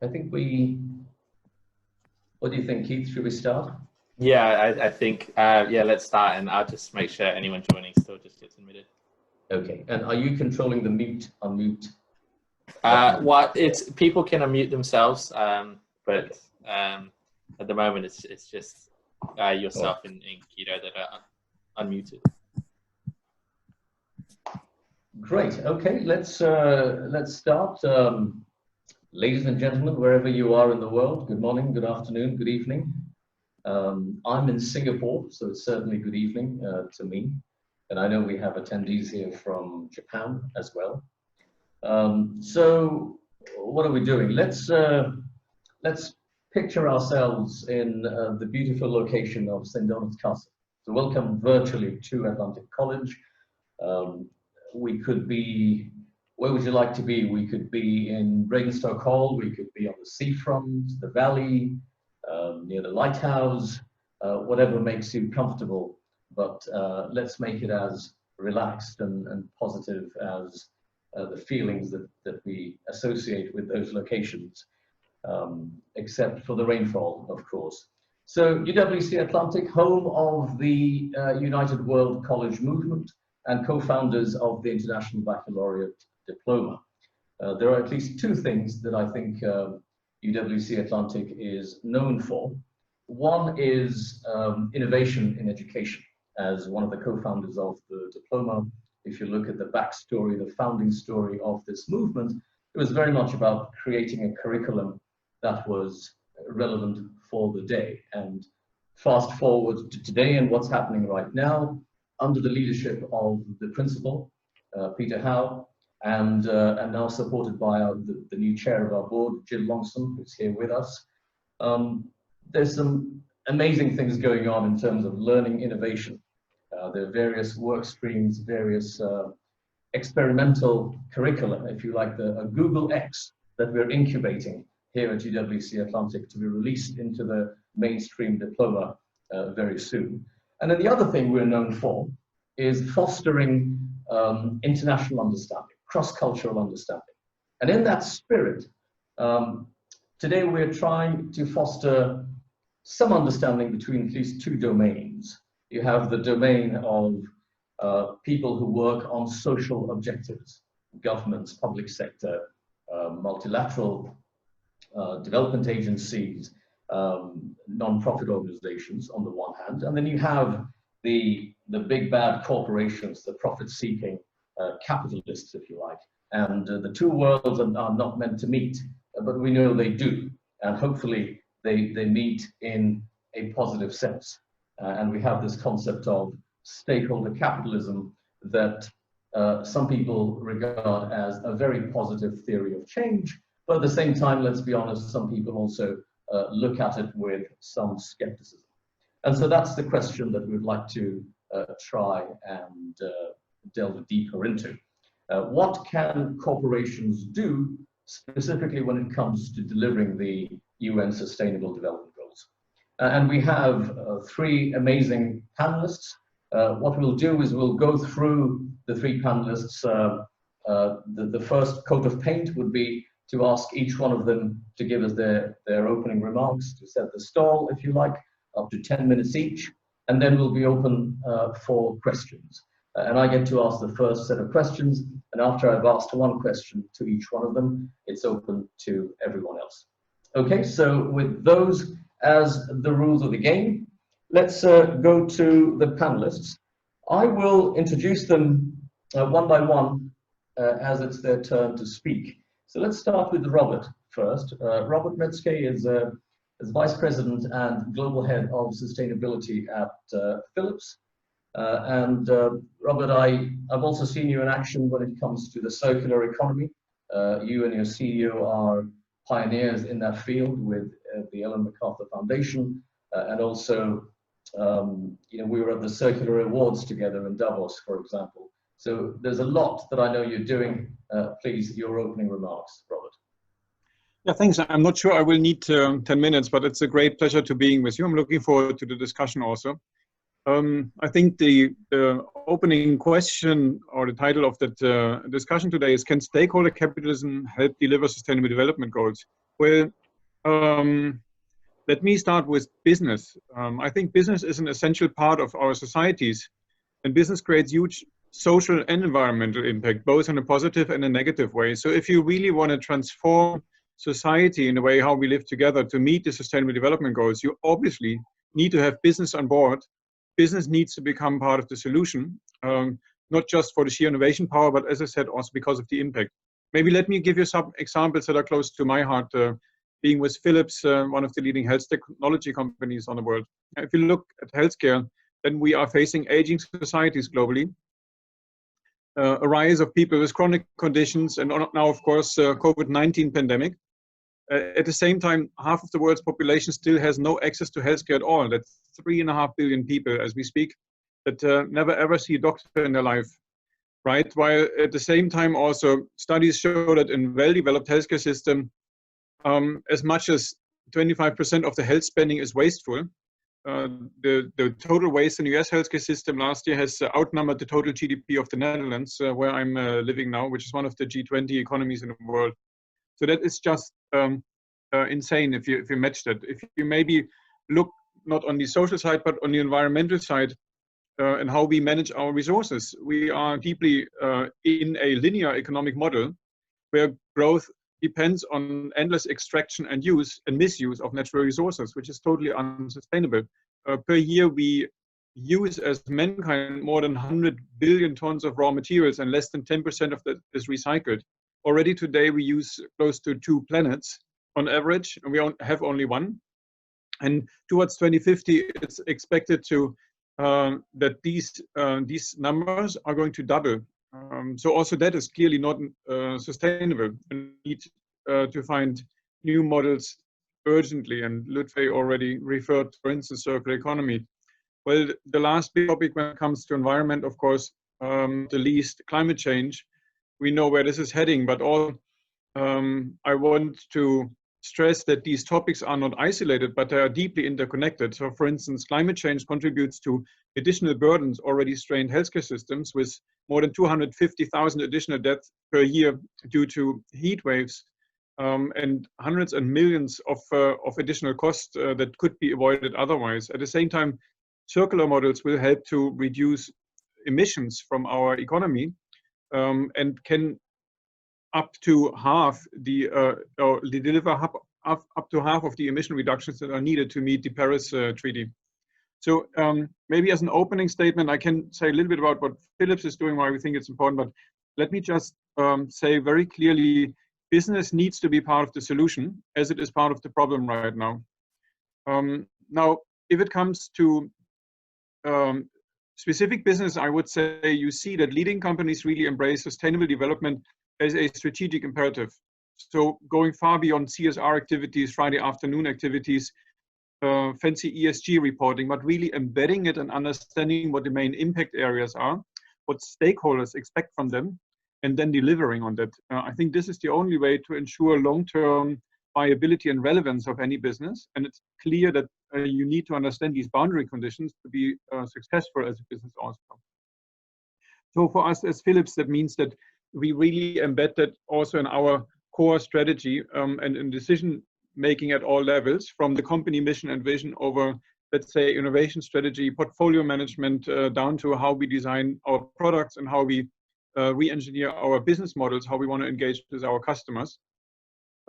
I think what do you think, Keith? Should we start? Yeah, I think, yeah, let's start, and I'll just make sure anyone joining still just gets admitted. Okay, and are you controlling the mute, unmute? Well, people can unmute themselves, but at the moment it's just yourself and Guido that are unmuted. Great. Okay, let's start. Ladies and gentlemen, wherever you are in the world, good morning, good afternoon, good evening. I'm in Singapore, so it's certainly good evening to me. And I know we have attendees here from Japan as well. So what are we doing? Let's picture ourselves in the beautiful location of St. Donald's Castle. So welcome virtually to Atlantic College. We could be, where would you like to be? We could be in Bradenstoke Hall, we could be on the seafront, the valley, near the lighthouse, whatever makes you comfortable. But let's make it as relaxed and positive as the feelings that we associate with those locations, except for the rainfall, of course. So UWC Atlantic, home of the United World College Movement and co-founders of the International Baccalaureate Diploma. There are at least two things that I think UWC Atlantic is known for. One is innovation in education. As one of the co-founders of the diploma, if you look at the backstory, the founding story of this movement, it was very much about creating a curriculum that was relevant for the day. And fast forward to today and what's happening right now, under the leadership of the principal, Peter Howe, and now supported by the new chair of our board, Jill Longson, who's here with us. There's some amazing things going on in terms of learning innovation. There are various work streams, various experimental curricula, if you like, a Google X that we're incubating here at UWC Atlantic to be released into the mainstream diploma very soon. And then the other thing we're known for is fostering international understanding, cross-cultural understanding. And in that spirit, today we're trying to foster some understanding between at least two domains. You have the domain of people who work on social objectives, governments, public sector, multilateral development agencies, non-profit organizations on the one hand, and then you have the big bad corporations, the profit-seeking capitalists, if you like. And the two worlds are not meant to meet, but we know they do, and hopefully they meet in a positive sense. And we have this concept of stakeholder capitalism that some people regard as a very positive theory of change, but at the same time, let's be honest, some people also look at it with some skepticism. And so that's the question that we'd like to try and delve deeper into. What can corporations do specifically when it comes to delivering the UN Sustainable Development Goals? And we have three amazing panelists. What we'll do is we'll go through the three panelists. The first coat of paint would be to ask each one of them to give us their opening remarks, to set the stall, if you like, up to 10 minutes each, and then we'll be open for questions. And I get to ask the first set of questions, and after I've asked one question to each one of them, it's open to everyone else. Okay, so with those as the rules of the game, let's go to the panelists. I will introduce them one by one as it's their turn to speak. So let's start with Robert first. Robert Metzke is Vice President and Global Head of Sustainability at Phillips. Robert, I've also seen you in action when it comes to the circular economy. You and your CEO are pioneers in that field with the Ellen MacArthur Foundation, and also, we were at the Circular Awards together in Davos, for example. So there's a lot that I know you're doing. Please, your opening remarks, Robert. Yeah, thanks. I'm not sure I will need 10 minutes, but it's a great pleasure to being with you. I'm looking forward to the discussion also. I think the opening question or the title of that discussion today is, can stakeholder capitalism help deliver sustainable development goals? Well, let me start with business. I think business is an essential part of our societies, and business creates huge social and environmental impact, both in a positive and a negative way. So if you really want to transform society in the way how we live together to meet the Sustainable Development Goals, you obviously need to have business on board. Business needs to become part of the solution, not just for the sheer innovation power, but as I said, also because of the impact. Maybe let me give you some examples that are close to my heart, being with Phillips, one of the leading health technology companies on the world. If you look at healthcare, then we are facing aging societies globally, a rise of people with chronic conditions, and now, of course, COVID-19 pandemic. At the same time, half of the world's population still has no access to healthcare at all. That's 3.5 billion people as we speak that never ever see a doctor in their life, right? While at the same time also studies show that in well-developed healthcare system, as much as 25% of the health spending is wasteful. The total waste in the US healthcare system last year has outnumbered the total GDP of the Netherlands, where I'm living now, which is one of the G20 economies in the world. So that is just insane if you match that. If you maybe look not on the social side, but on the environmental side, and how we manage our resources. We are deeply in a linear economic model where growth depends on endless extraction and use and misuse of natural resources, which is totally unsustainable. Per year, we use as mankind more than 100 billion tons of raw materials, and less than 10% of that is recycled. Already today, we use close to 2 planets on average, and we have only one. And towards 2050, it's expected to that these numbers are going to double. So also that is clearly not sustainable. We need to find new models urgently, and Lutfey already referred, for instance, circular economy. Well, the last big topic when it comes to environment, of course, the least, climate change. We know where this is heading, but I want to stress that these topics are not isolated, but they are deeply interconnected. So for instance, climate change contributes to additional burdens already strained healthcare systems, with more than 250,000 additional deaths per year due to heat waves, and hundreds and millions of additional costs that could be avoided otherwise. At the same time, circular models will help to reduce emissions from our economy, and can up to half or deliver up to half of the emission reductions that are needed to meet the Paris Treaty. So maybe as an opening statement, I can say a little bit about what Phillips is doing, why we think it's important, but let me just say very clearly, business needs to be part of the solution as it is part of the problem right now. Now, if it comes to specific business, I would say you see that leading companies really embrace sustainable development as a strategic imperative. So going far beyond CSR activities, Friday afternoon activities, fancy ESG reporting, but really embedding it and understanding what the main impact areas are, what stakeholders expect from them, and then delivering on that. I think this is the only way to ensure long-term viability and relevance of any business. And it's clear that you need to understand these boundary conditions to be successful as a business also. So for us as Phillips, that means that we really embed that also in our core strategy and in decision making at all levels, from the company mission and vision over, let's say, innovation strategy, portfolio management, down to how we design our products and how we re-engineer our business models, how we want to engage with our customers.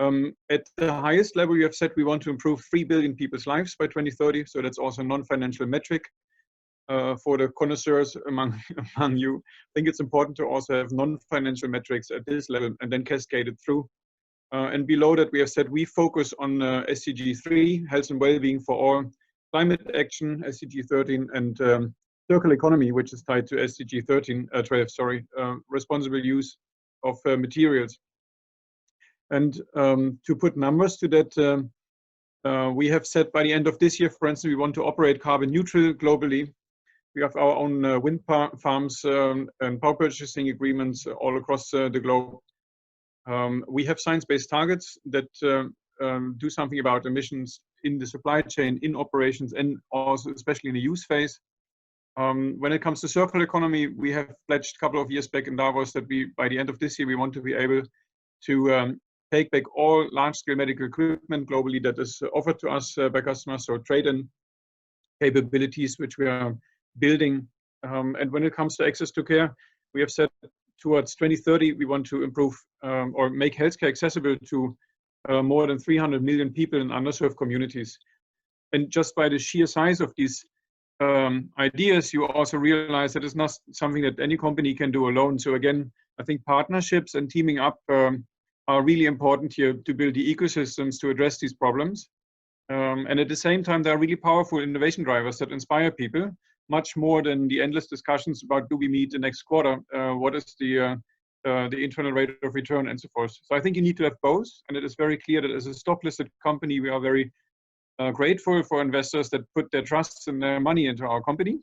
At the highest level, we have said we want to improve 3 billion people's lives by 2030. So that's also a non-financial metric. For the connoisseurs among you, I think it's important to also have non-financial metrics at this level and then cascade it through. And below that, we have said we focus on SDG 3, health and well-being for all, climate action, SDG 13, and circular economy, which is tied to SDG 12, responsible use of materials. And to put numbers to that, we have said by the end of this year, for instance, we want to operate carbon neutral globally. We have our own wind farms and power purchasing agreements all across the globe. We have science-based targets that do something about emissions in the supply chain, in operations, and also especially in the use phase. When it comes to circular economy, we have pledged a couple of years back in Davos that by the end of this year, we want to be able to take back all large-scale medical equipment globally that is offered to us by customers, so trade-in capabilities which we are building. And when it comes to access to care, we have said towards 2030 we want to improve or make healthcare accessible to more than 300 million people in underserved communities. And just by the sheer size of these ideas, you also realize that it's not something that any company can do alone. So again, I think partnerships and teaming up are really important here to build the ecosystems to address these problems. And at the same time, there are really powerful innovation drivers that inspire people, much more than the endless discussions about do we meet the next quarter, what is the internal rate of return, and so forth. So I think you need to have both, and it is very clear that as a stock-listed company, we are very grateful for investors that put their trust and their money into our company.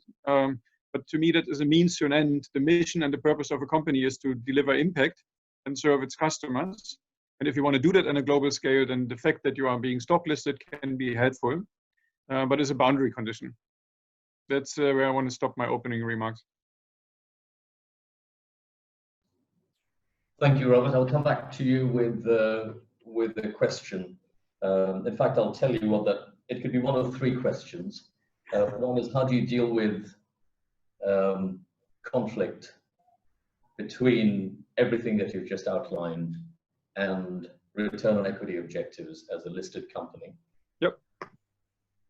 But to me, that is a means to an end. The mission and the purpose of a company is to deliver impact and serve its customers. And if you want to do that on a global scale, then the fact that you are being stock listed can be helpful, but it's a boundary condition. That's where I want to stop my opening remarks. Thank you, Robert. I'll come back to you with the question. In fact, I'll tell you what that it could be one of three questions. One is, how do you deal with conflict between everything that you've just outlined and return on equity objectives as a listed company? Yep.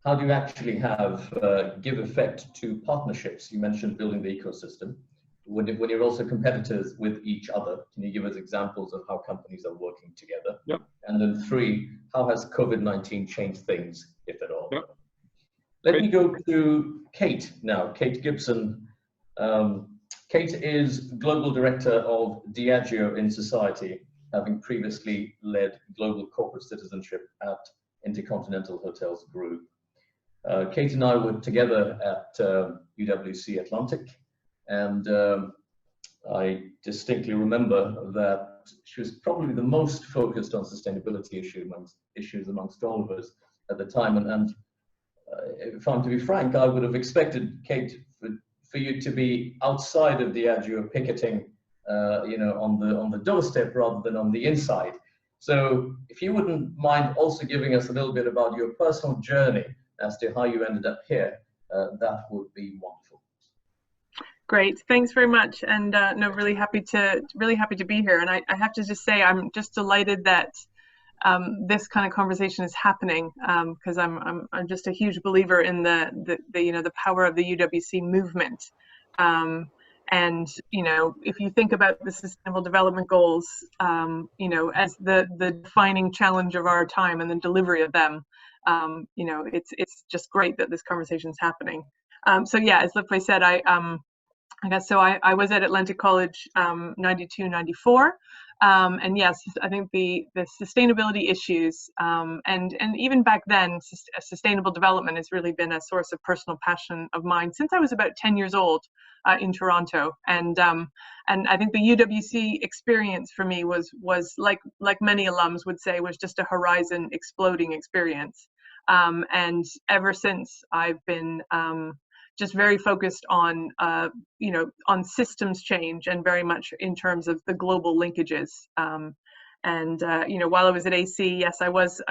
How do you actually give effect to partnerships? You mentioned building the ecosystem. When you're also competitors with each other, can you give us examples of how companies are working together? Yep. And then three, how has COVID-19 changed things, if at all? Yep. Let me go to Kate now. Kate Gibson. Kate is Global Director of Diageo in Society, having previously led global corporate citizenship at Intercontinental Hotels Group. Kate and I were together at UWC Atlantic, and I distinctly remember that she was probably the most focused on sustainability issues amongst all of us at the time. And if I'm to be frank, I would have expected, Kate, for you to be outside of Diageo picketing, on the doorstep rather than on the inside. So if you wouldn't mind also giving us a little bit about your personal journey as to how you ended up here, that would be wonderful. Great, thanks very much, and no, really happy to be here. And I have to just say, I'm just delighted that this kind of conversation is happening, because I'm just a huge believer in the power of the UWC movement. And if you think about the Sustainable Development Goals, as the defining challenge of our time and the delivery of them, it's just great that this conversation is happening. So yeah, as Lutfey said, I was at Atlantic College 92, 94. And yes, I think the sustainability issues, and even back then, sustainable development has really been a source of personal passion of mine since I was about 10 years old in Toronto. And I think the UWC experience for me was like many alums would say, was just a horizon exploding experience. And ever since, I've been just very focused on on systems change, and very much in terms of the global linkages. While I was at AC, yes, I was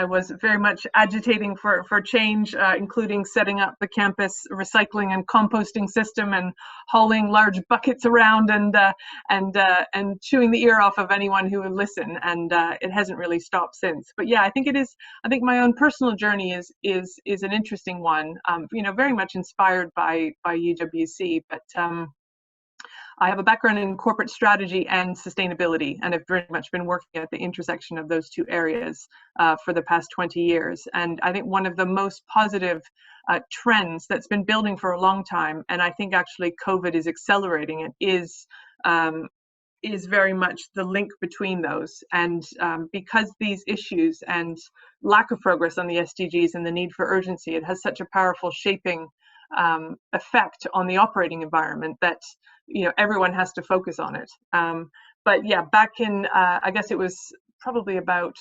very much agitating for change, including setting up the campus recycling and composting system, and hauling large buckets around, and chewing the ear off of anyone who would listen. And it hasn't really stopped since. But yeah, I think my own personal journey is an interesting one. Very much inspired by UWC, but I have a background in corporate strategy and sustainability, and have very much been working at the intersection of those two areas for the past 20 years. And I think one of the most positive trends that's been building for a long time, and I think actually COVID is accelerating it, is very much the link between those. And because these issues and lack of progress on the SDGs and the need for urgency, it has such a powerful shaping effect on the operating environment that everyone has to focus on it. But yeah, back in I guess it was probably about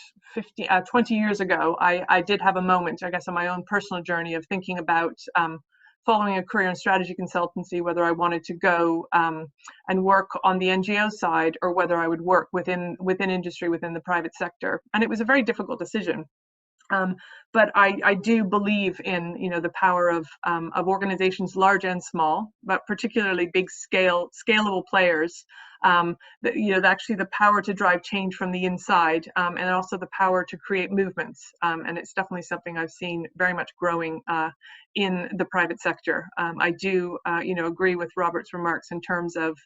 20 years ago, I did have a moment, I guess, on my own personal journey of thinking about following a career in strategy consultancy, whether I wanted to go and work on the NGO side or whether I would work within industry, within the private sector. And it was a very difficult decision. But I do believe in, you know, the power of organizations large and small, but particularly big scalable players. You know, actually the power to drive change from the inside, and also the power to create movements. And it's definitely something I've seen very much growing in the private sector. I do, you know, agree with Robert's remarks in terms of,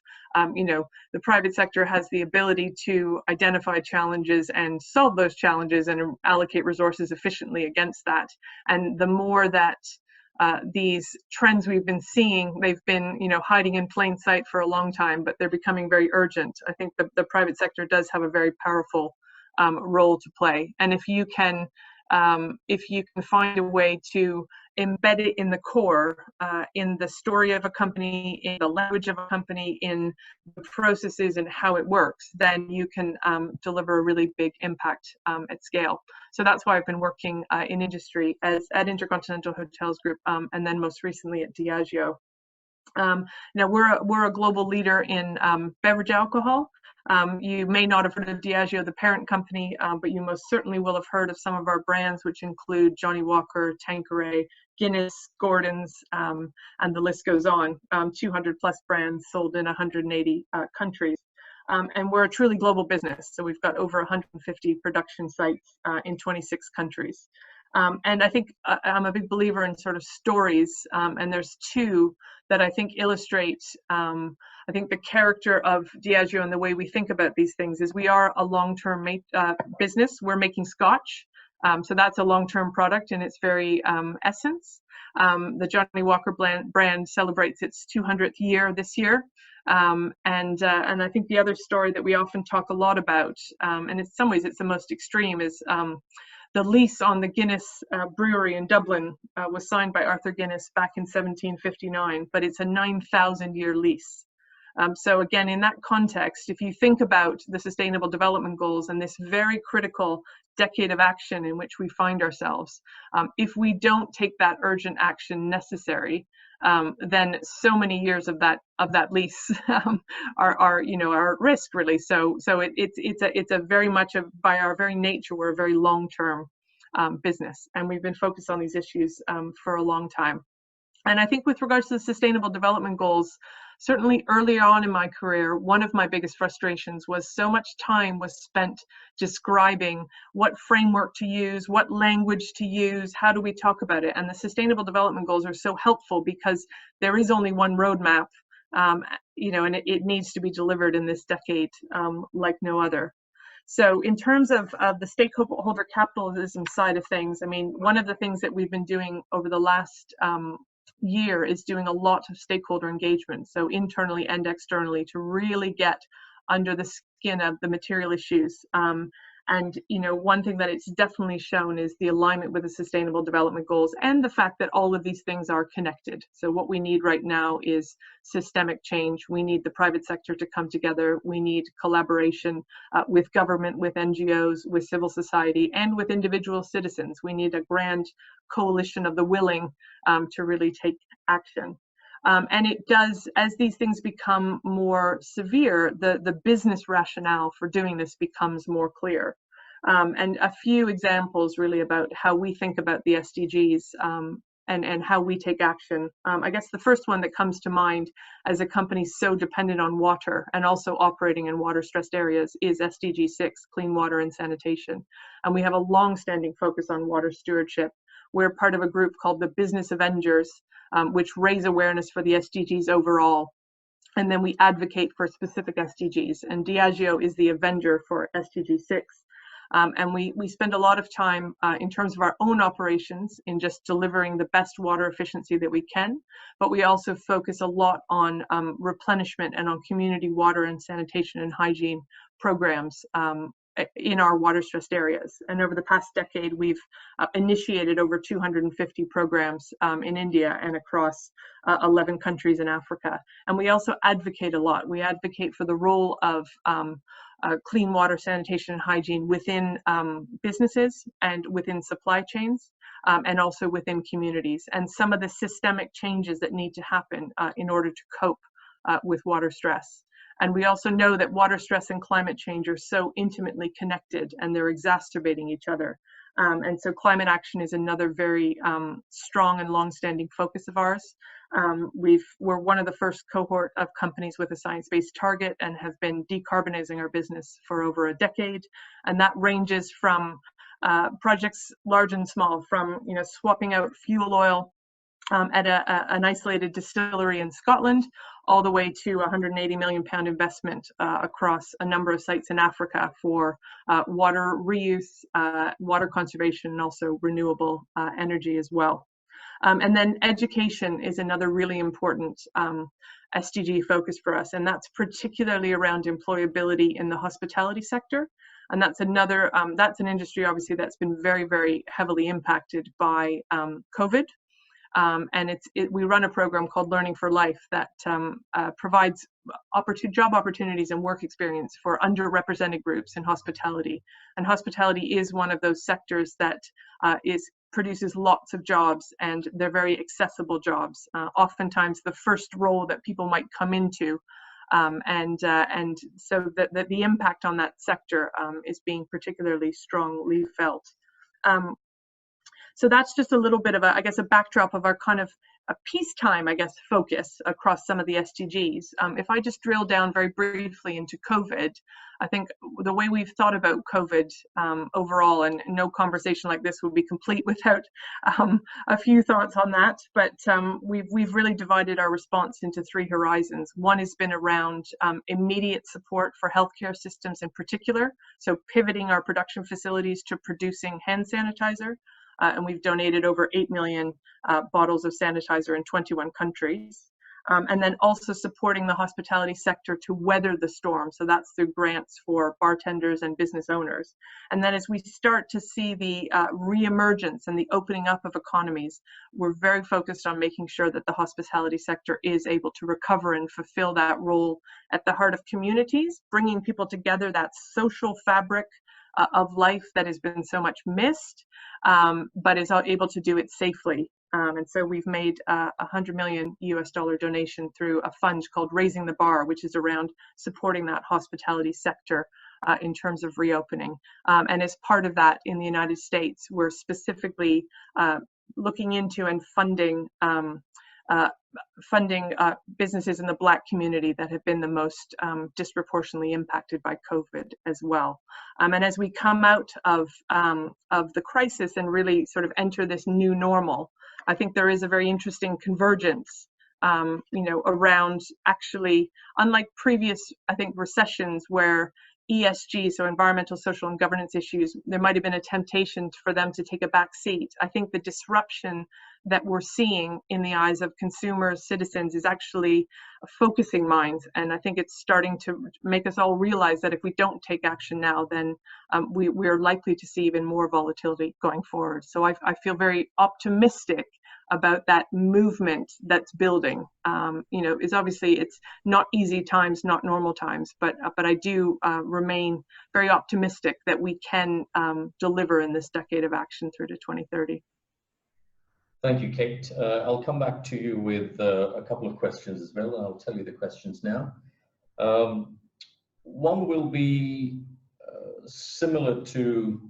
you know, the private sector has the ability to identify challenges and solve those challenges and allocate resources efficiently against that. And the more that these trends we've been seeing, they've been, you know, hiding in plain sight for a long time, but they're becoming very urgent. I think the private sector does have a very powerful role to play. And if you can find a way to embed it in the core, in the story of a company, in the language of a company, in the processes and how it works, then you can deliver a really big impact at scale. So that's why I've been working in industry at Intercontinental Hotels Group, and then most recently at Diageo. Now we're a global leader in beverage alcohol. You may not have heard of Diageo, the parent company, but you most certainly will have heard of some of our brands, which include Johnnie Walker, Tanqueray, Guinness, Gordon's, and the list goes on. 200 plus brands sold in 180 countries. And we're a truly global business. So we've got over 150 production sites in 26 countries. And I think I'm a big believer in sort of stories, and there's two that I think illustrate, I think the character of Diageo and the way we think about these things is we are a long-term business. We're making scotch. So that's a long-term product in its very essence. The Johnnie Walker brand celebrates its 200th year this year. And I think the other story that we often talk a lot about, and in some ways it's the most extreme, is the lease on the Guinness Brewery in Dublin was signed by Arthur Guinness back in 1759, but it's a 9,000-year lease. So again, in that context, if you think about the Sustainable Development Goals and this very critical decade of action in which we find ourselves, if we don't take that urgent action necessary, then so many years of that lease are at risk, really. So it's a very much by our very nature, we're a very long-term business, and we've been focused on these issues for a long time. And I think with regards to the Sustainable Development Goals, certainly early on in my career, one of my biggest frustrations was so much time was spent describing what framework to use, what language to use, how do we talk about it. And the Sustainable Development Goals are so helpful because there is only one roadmap, you know, and it needs to be delivered in this decade like no other. So in terms of the stakeholder capitalism side of things, I mean, one of the things that we've been doing over the last year is doing a lot of stakeholder engagement, so internally and externally, to really get under the skin of the material issues. And you know, one thing that it's definitely shown is the alignment with the Sustainable Development Goals and the fact that all of these things are connected. So what we need right now is systemic change. We need the private sector to come together. We need collaboration with government, with NGOs, with civil society, and with individual citizens. We need a grand coalition of the willing to really take action. And it does, as these things become more severe, the business rationale for doing this becomes more clear. And a few examples really about how we think about the SDGs and how we take action. I guess the first one that comes to mind as a company so dependent on water and also operating in water-stressed areas is SDG 6, clean water and sanitation. And we have a long-standing focus on water stewardship. We're part of a group called the Business Avengers, which raise awareness for the SDGs overall. And then we advocate for specific SDGs. And Diageo is the Avenger for SDG 6. And we spend a lot of time in terms of our own operations in just delivering the best water efficiency that we can. But we also focus a lot on replenishment and on community water and sanitation and hygiene programs in our water-stressed areas. And over the past decade, we've initiated over 250 programs in India and across 11 countries in Africa. And we also advocate a lot. We advocate for the role of clean water, sanitation, and hygiene within businesses and within supply chains, and also within communities, and some of the systemic changes that need to happen in order to cope with water stress. And we also know that water stress and climate change are so intimately connected, and they're exacerbating each other. And so climate action is another very strong and long-standing focus of ours. We're one of the first cohort of companies with a science-based target and have been decarbonizing our business for over a decade. And that ranges from projects large and small, from swapping out fuel oil at an isolated distillery in Scotland, all the way to a 180 million pound investment across a number of sites in Africa for water reuse, water conservation, and also renewable energy as well. And then education is another really important SDG focus for us, and that's particularly around employability in the hospitality sector. And that's another, that's an industry obviously that's been very, very heavily impacted by COVID. And we run a program called Learning for Life that provides job opportunities and work experience for underrepresented groups in hospitality. And hospitality is one of those sectors that produces lots of jobs, and they're very accessible jobs. Oftentimes the first role that people might come into. And so the impact on that sector is being particularly strongly felt. So that's just a little bit of a backdrop of our kind of a peacetime, focus across some of the SDGs. If I just drill down very briefly into COVID, I think the way we've thought about COVID overall, and no conversation like this would be complete without a few thoughts on that, but we've really divided our response into three horizons. One has been around immediate support for healthcare systems in particular, so pivoting our production facilities to producing hand sanitizer. And we've donated over 8 million bottles of sanitizer in 21 countries. And then also supporting the hospitality sector to weather the storm. So that's through grants for bartenders and business owners. And then as we start to see the re-emergence and the opening up of economies, we're very focused on making sure that the hospitality sector is able to recover and fulfill that role at the heart of communities, bringing people together, that social fabric of life that has been so much missed, but is able to do it safely. And so we've made a $100 million donation through a fund called Raising the Bar, which is around supporting that hospitality sector in terms of reopening. And as part of that, in the United States, we're specifically looking into and funding businesses in the Black community that have been the most disproportionately impacted by COVID as well. And as we come out of the crisis and really sort of enter this new normal, I think there is a very interesting convergence, around actually, unlike previous, recessions where ESG, so environmental, social, and governance issues, there might have been a temptation for them to take a back seat. I think the disruption that we're seeing in the eyes of consumers, citizens, is actually focusing minds. And I think it's starting to make us all realize that if we don't take action now, then we're likely to see even more volatility going forward. So I feel very optimistic about that movement that's building. Is obviously it's not easy times, not normal times, but I do remain very optimistic that we can deliver in this decade of action through to 2030. Thank you, Kate. I'll come back to you with a couple of questions as well. I'll tell you the questions now. One will be similar to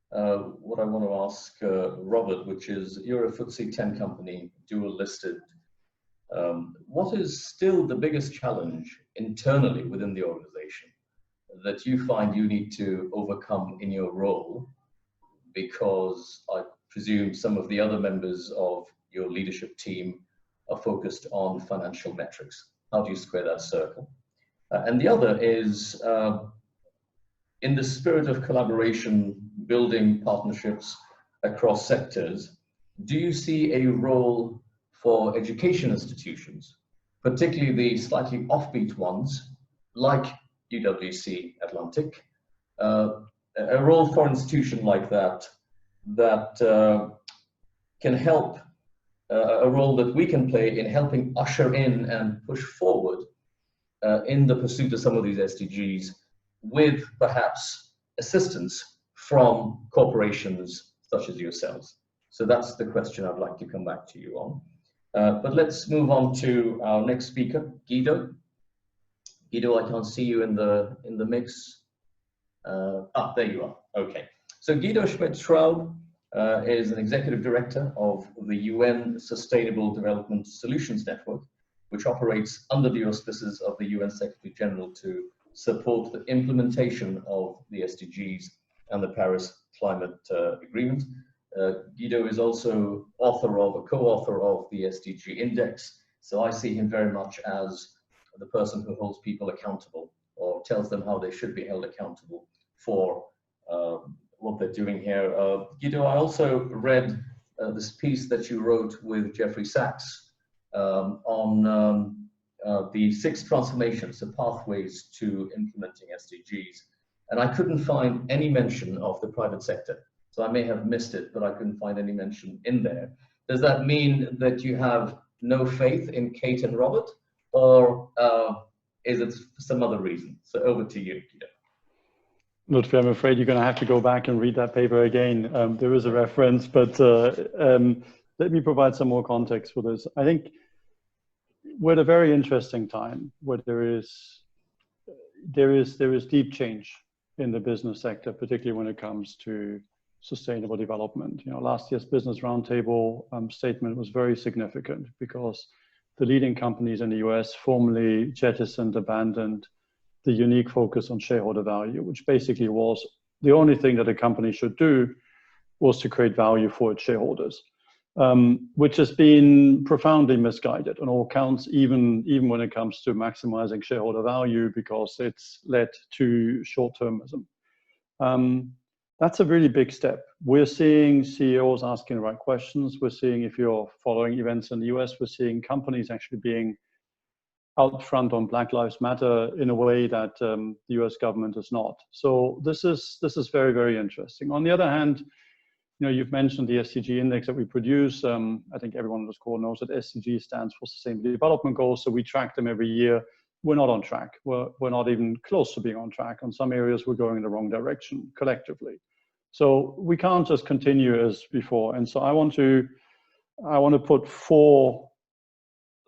what I want to ask Robert, which is, you're a FTSE 10 company, dual listed. What is still the biggest challenge internally within the organization that you find you need to overcome in your role? Because I presume some of the other members of your leadership team are focused on financial metrics. How do you square that circle? And the other is, in the spirit of collaboration, building partnerships across sectors, do you see a role for education institutions, particularly the slightly offbeat ones, like UWC Atlantic, a role for an institution like that can help, a role that we can play in helping usher in and push forward in the pursuit of some of these SDGs, with perhaps assistance from corporations such as yourselves? So that's the question I'd like to come back to you on. But let's move on to our next speaker, Guido. Guido, I can't see you in the mix. There you are. Okay. So Guido Schmidt-Traub is an executive director of the UN Sustainable Development Solutions Network, which operates under the auspices of the UN Secretary General to support the implementation of the SDGs and the Paris Climate Agreement. Guido is also co-author of the SDG Index. So I see him very much as the person who holds people accountable, or tells them how they should be held accountable for what they're doing here. Guido, I also read this piece that you wrote with Jeffrey Sachs on the 6 transformations, the pathways to implementing SDGs. And I couldn't find any mention of the private sector. So I may have missed it, but I couldn't find any mention in there. Does that mean that you have no faith in Kate and Robert, or is it for some other reason? So over to you, Guido. Lutfey, I'm afraid you're going to have to go back and read that paper again. There is a reference, but let me provide some more context for this. I think we're at a very interesting time where there is deep change in the business sector, particularly when it comes to sustainable development. You know, last year's Business Roundtable statement was very significant because the leading companies in the US formally abandoned the unique focus on shareholder value, which basically was the only thing that a company should do was to create value for its shareholders, which has been profoundly misguided on all counts, even when it comes to maximizing shareholder value, because it's led to short-termism. That's a really big step. We're seeing CEOs asking the right questions. We're seeing, if you're following events in the US, we're seeing companies actually being out front on Black Lives Matter in a way that the US government is not. So this is very, very interesting. On the other hand, you know, you've mentioned the SDG index that we produce. I think everyone on this call knows that SDG stands for Sustainable Development Goals. So we track them every year. We're not on track. We're not even close to being on track. On some areas, we're going in the wrong direction collectively. So we can't just continue as before. And so I want to put 4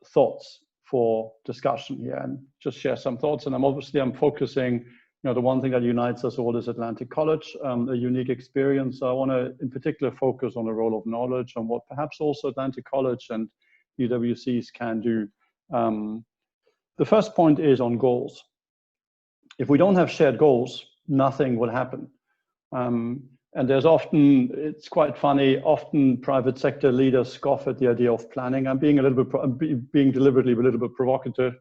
thoughts for discussion here and just share some thoughts. And I'm focusing, you know, the one thing that unites us all is Atlantic College, a unique experience. So I want to in particular focus on the role of knowledge and what perhaps also Atlantic College and UWCs can do. The first point is on goals. If we don't have shared goals, nothing will happen. And there's often, it's quite funny, often private sector leaders scoff at the idea of planning. I'm being deliberately a little bit provocative.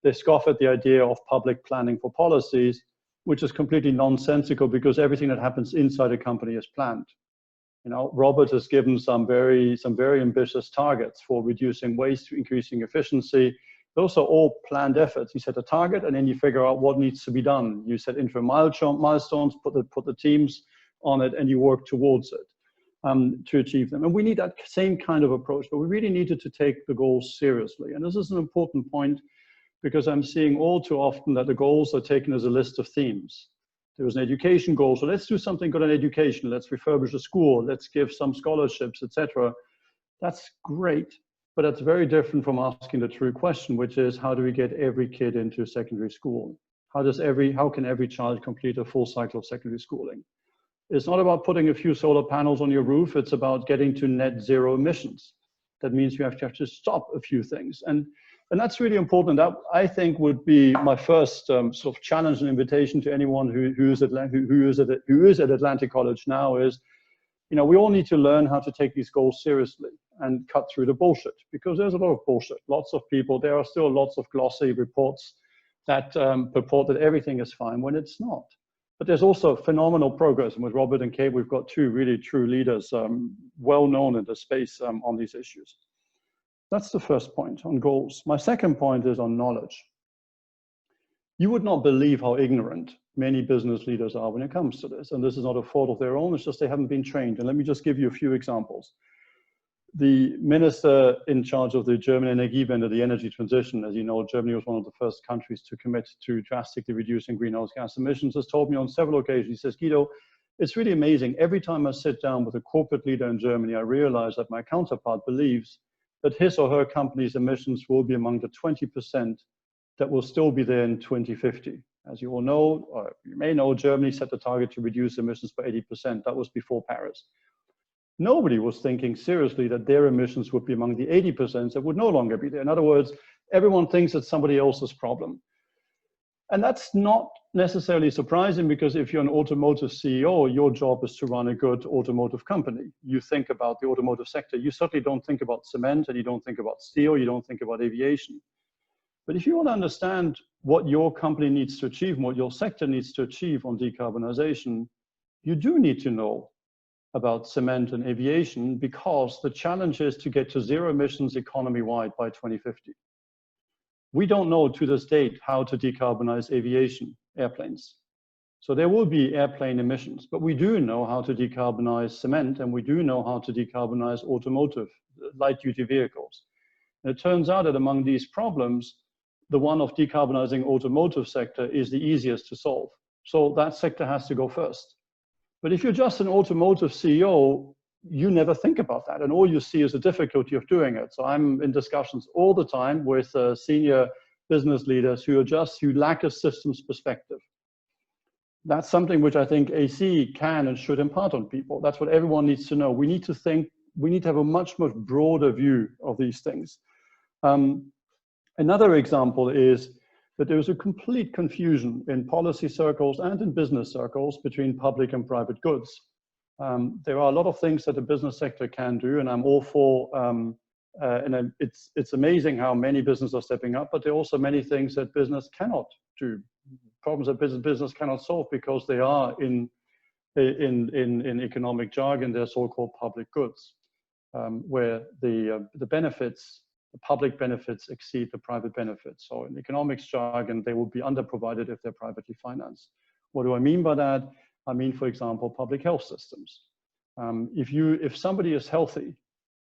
They scoff at the idea of public planning for policies, which is completely nonsensical because everything that happens inside a company is planned. You know, Robert has given some very ambitious targets for reducing waste, increasing efficiency. Those are all planned efforts. You set a target and then you figure out what needs to be done. You set interim milestones, put the teams on it, and you work towards it to achieve them. And we need that same kind of approach, but we really needed to take the goals seriously. And this is an important point because I'm seeing all too often that the goals are taken as a list of themes. There was an education goal, so let's do something good in education. Let's refurbish a school. Let's give some scholarships, etc. That's great, but that's very different from asking the true question, which is how do we get every kid into secondary school? How can every child complete a full cycle of secondary schooling? It's not about putting a few solar panels on your roof. It's about getting to net zero emissions. That means you have to stop a few things. And that's really important. That, I think, would be my first sort of challenge and invitation to anyone who is at Atlantic College now is, you know, we all need to learn how to take these goals seriously and cut through the bullshit, because there's a lot of bullshit. Lots of people, there are still lots of glossy reports that purport that everything is fine when it's not. But there's also phenomenal progress. And with Robert and Kate, we've got 2 really true leaders, well known in the space on these issues. That's the first point on goals. My second point is on knowledge. You would not believe how ignorant many business leaders are when it comes to this. And this is not a fault of their own, it's just they haven't been trained. And let me just give you a few examples. The minister in charge of the German Energiewende, the energy transition, as you know, Germany was one of the first countries to commit to drastically reducing greenhouse gas emissions, has told me on several occasions, he says, Guido, it's really amazing. Every time I sit down with a corporate leader in Germany, I realize that my counterpart believes that his or her company's emissions will be among the 20% that will still be there in 2050. As you all know, or you may know, Germany set the target to reduce emissions by 80%. That was before Paris. Nobody was thinking seriously that their emissions would be among the 80% that would no longer be there. In other words, everyone thinks it's somebody else's problem. And that's not necessarily surprising, because if you're an automotive CEO, your job is to run a good automotive company. You think about the automotive sector. You certainly don't think about cement, and you don't think about steel, you don't think about aviation. But if you want to understand what your company needs to achieve and what your sector needs to achieve on decarbonization, you do need to know about cement and aviation, because the challenge is to get to zero emissions economy-wide by 2050. We don't know to this date how to decarbonize aviation, airplanes. So there will be airplane emissions, but we do know how to decarbonize cement, and we do know how to decarbonize automotive, light-duty vehicles. And it turns out that among these problems, the one of decarbonizing automotive sector is the easiest to solve. So that sector has to go first. But if you're just an automotive CEO, you never think about that, and all you see is the difficulty of doing it. So I'm in discussions all the time with senior business leaders who lack a systems perspective. That's something which I think AC can and should impart on people. That's what everyone needs to know. We need to think, we need to have a much broader view of these things. Another example is that there is a complete confusion in policy circles and in business circles between public and private goods. There are a lot of things that the business sector can do, and I'm all for, and it's amazing how many businesses are stepping up, but there are also many things that business cannot do, problems that business cannot solve, because they are in economic jargon, they're so-called public goods, where the benefits, the public benefits exceed the private benefits. So in economics jargon, they will be underprovided if they're privately financed. What do I mean by that? I mean, for example, public health systems. If somebody is healthy,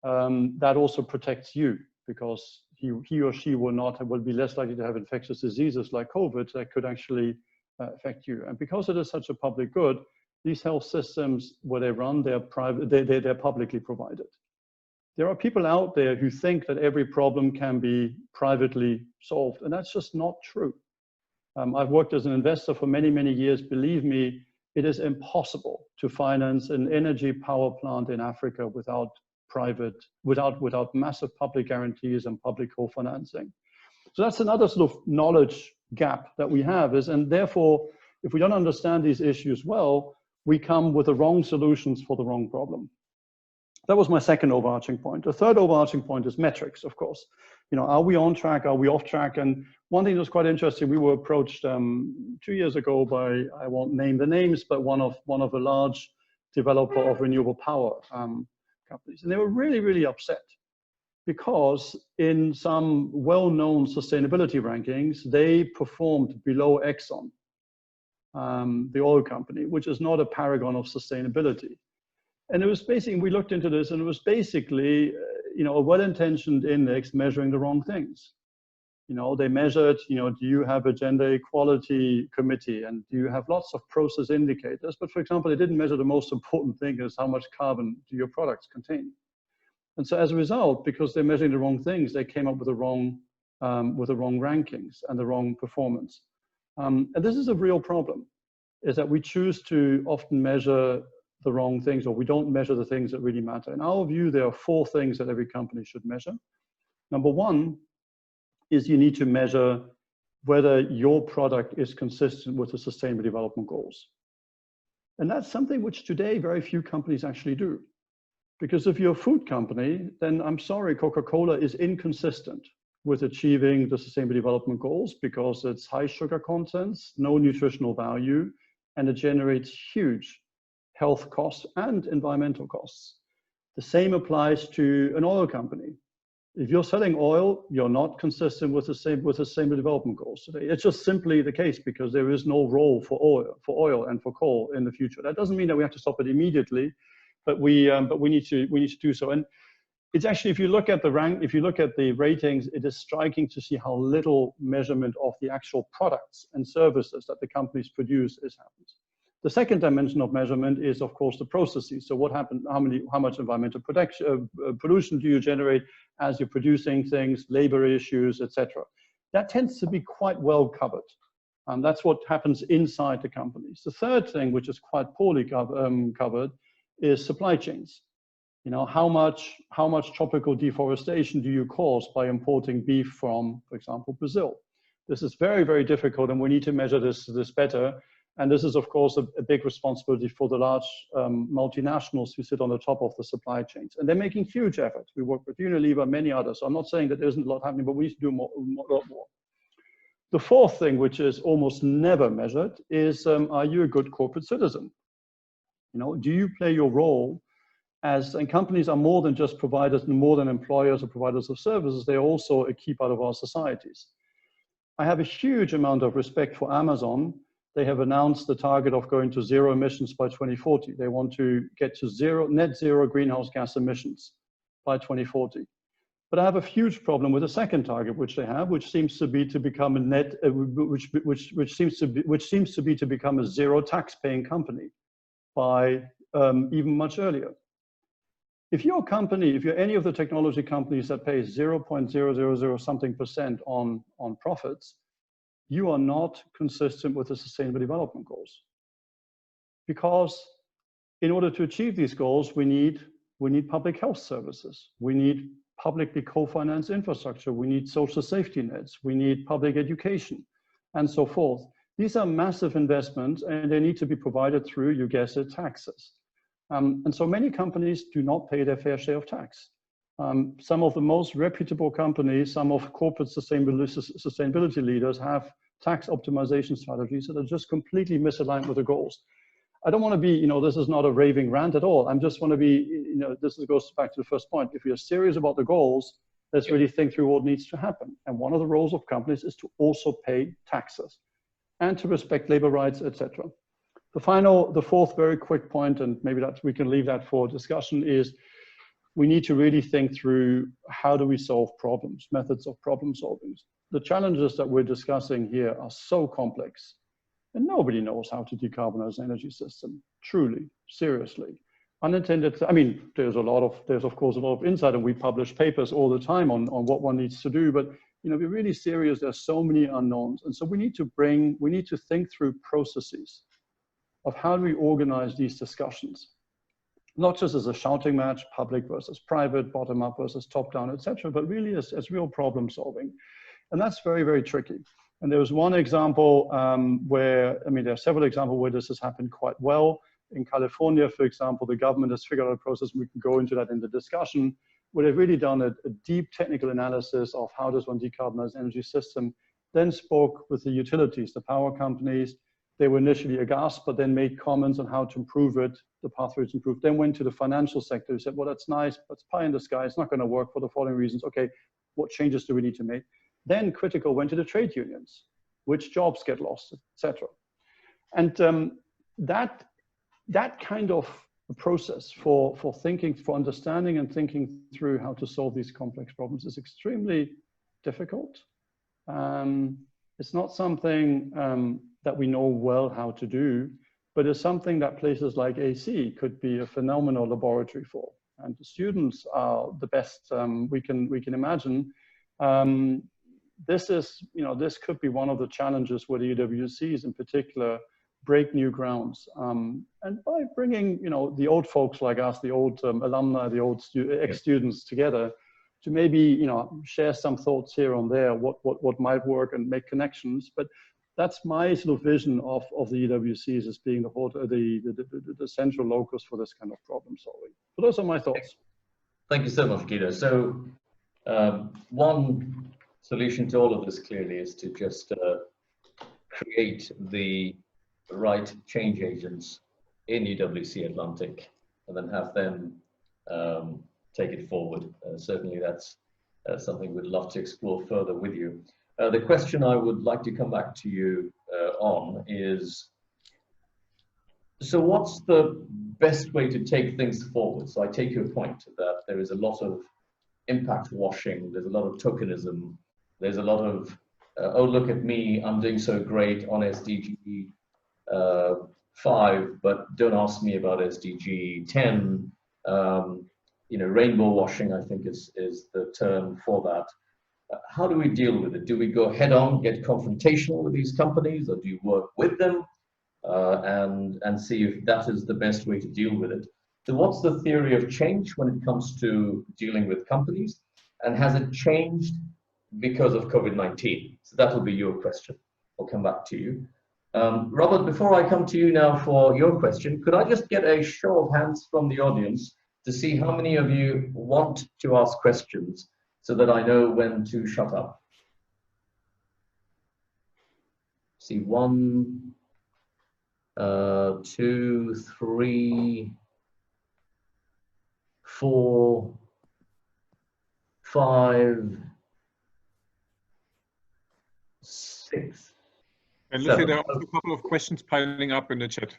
that also protects you, because he or she will be less likely to have infectious diseases like COVID that could actually affect you. And because it is such a public good, these health systems, where they run, they're publicly provided. There are people out there who think that every problem can be privately solved, and that's just not true. I've worked as an investor for many, many years. Believe me, it is impossible to finance an energy power plant in Africa without massive public guarantees and public co-financing. So that's another sort of knowledge gap that we have, and therefore, if we don't understand these issues well, we come with the wrong solutions for the wrong problem. That was my second overarching point. The third overarching point is metrics, of course. You know, are we on track? Are we off track? And one thing that was quite interesting, we were approached 2 years ago by, I won't name the names, but one of a large developer of renewable power companies. And they were really, really upset, because in some well-known sustainability rankings, they performed below Exxon, the oil company, which is not a paragon of sustainability. And it was basically, we looked into this, and it was basically, a well-intentioned index measuring the wrong things. They measured, do you have a gender equality committee, and do you have lots of process indicators? But for example, they didn't measure the most important thing, is how much carbon do your products contain. And so as a result, because they're measuring the wrong things, they came up with the wrong rankings and the wrong performance. And this is a real problem, is that we choose to often measure the wrong things, or we don't measure the things that really matter. In our view, there are 4 things that every company should measure. Number 1 is you need to measure whether your product is consistent with the Sustainable Development Goals. And that's something which today very few companies actually do. Because if you're a food company, then I'm sorry, Coca-Cola is inconsistent with achieving the Sustainable Development Goals, because it's high sugar contents, no nutritional value, and it generates huge health costs and environmental costs. The same applies to an oil company. If you're selling oil, you're not consistent with the Sustainable Development Goals today. It's just simply the case because there is no role for oil and for coal in the future. That doesn't mean that we have to stop it immediately, but we need to do so. And it's actually, if you look at the ratings, it is striking to see how little measurement of the actual products and services that the companies produce happens. The second dimension of measurement is, of course, the processes. So what happened, how much environmental pollution do you generate as you're producing things, labor issues, etc. That tends to be quite well covered. That's what happens inside the companies. The third thing, which is quite poorly covered, is supply chains. You know, how much tropical deforestation do you cause by importing beef from, for example, Brazil? This is very, very difficult, and we need to measure this better. And this is, of course, a big responsibility for the large multinationals who sit on the top of the supply chains. And they're making huge efforts. We work with Unilever, many others. So I'm not saying that there isn't a lot happening, but we need to do a lot more. The fourth thing, which is almost never measured, is are you a good corporate citizen? You know, do you play your role and companies are more than just providers, more than employers or providers of services, they're also a key part of our societies. I have a huge amount of respect for Amazon. They have announced the target of going to zero emissions by 2040. They want to get to net zero greenhouse gas emissions by 2040. But I have a huge problem with the second target, which they have, which seems to be to become which seems to be to become a zero tax-paying company by even much earlier. If you're a company, if you're any of the technology companies that pay 0.000 something percent on profits, you are not consistent with the Sustainable Development Goals. Because in order to achieve these goals, we need public health services. We need publicly co-financed infrastructure. We need social safety nets. We need public education, and so forth. These are massive investments, and they need to be provided through, you guess it, taxes. And so many companies do not pay their fair share of tax. Some of the most reputable companies, some of corporate sustainability leaders have tax optimization strategies that are just completely misaligned with the goals. I don't want to be, you know, this is not a raving rant at all. I just want to be, you know, goes back to the first point. If you're serious about the goals, let's really think through what needs to happen. And one of the roles of companies is to also pay taxes and to respect labor rights, etc. The fourth very quick point, and maybe we can leave that for discussion, is we need to really think through how do we solve problems, methods of problem solving. The challenges that we're discussing here are so complex, and nobody knows how to decarbonize the energy system, truly, seriously. Unintended, I mean, there's of course a lot of insight, and we publish papers all the time on what one needs to do, but you know, we're really serious, there's so many unknowns. And so we need to think through processes of how do we organize these discussions, not just as a shouting match, public versus private, bottom up versus top down, etc., but really as real problem solving. And that's very, very tricky. And there was one example where, I mean, there are several examples where this has happened quite well. In California, for example, the government has figured out a process, and we can go into that in the discussion, where they've really done a deep technical analysis of how does one decarbonize the energy system, then spoke with the utilities, the power companies. They were initially aghast, but then made comments on how to improve it, the pathways improved. Then went to the financial sector, who said, well, that's nice, but it's pie in the sky, it's not going to work for the following reasons. Okay, what changes do we need to make? Then critical went to the trade unions, which jobs get lost, etc. And that kind of a process for thinking, for understanding and thinking through how to solve these complex problems is extremely difficult. It's not something that we know well how to do, but it's something that places like AC could be a phenomenal laboratory for. And the students are the best we can imagine. This is, you know, this could be one of the challenges where the UWCs in particular break new grounds. And by bringing, you know, the old folks like us, the old alumni, the old ex-students together, to maybe, you know, share some thoughts here and there, what might work and make connections. But that's my sort of vision of the UWCs as being the central locus for this kind of problem solving. So those are my thoughts. Thank you so much, Guido. So one solution to all of this clearly is to just create the right change agents in UWC Atlantic and then have them take it forward. Certainly that's something we'd love to explore further with you. The question I would like to come back to you on is, so what's the best way to take things forward? So I take your point that there is a lot of impact washing, there's a lot of tokenism, there's a lot of, oh, look at me, I'm doing so great on SDG 5, but don't ask me about SDG 10. You know, rainbow washing, I think is the term for that. How do we deal with it? Do we go head on, get confrontational with these companies, or do you work with them and see if that is the best way to deal with it? So what's the theory of change when it comes to dealing with companies? And has it changed because of COVID-19? So that will be your question. I'll come back to you. Robert, before I come to you now for your question, could I just get a show of hands from the audience to see how many of you want to ask questions so that I know when to shut up? See, 1, 2, 3, 4, 5, 6. And Lutfey, there are also a couple of questions piling up in the chat.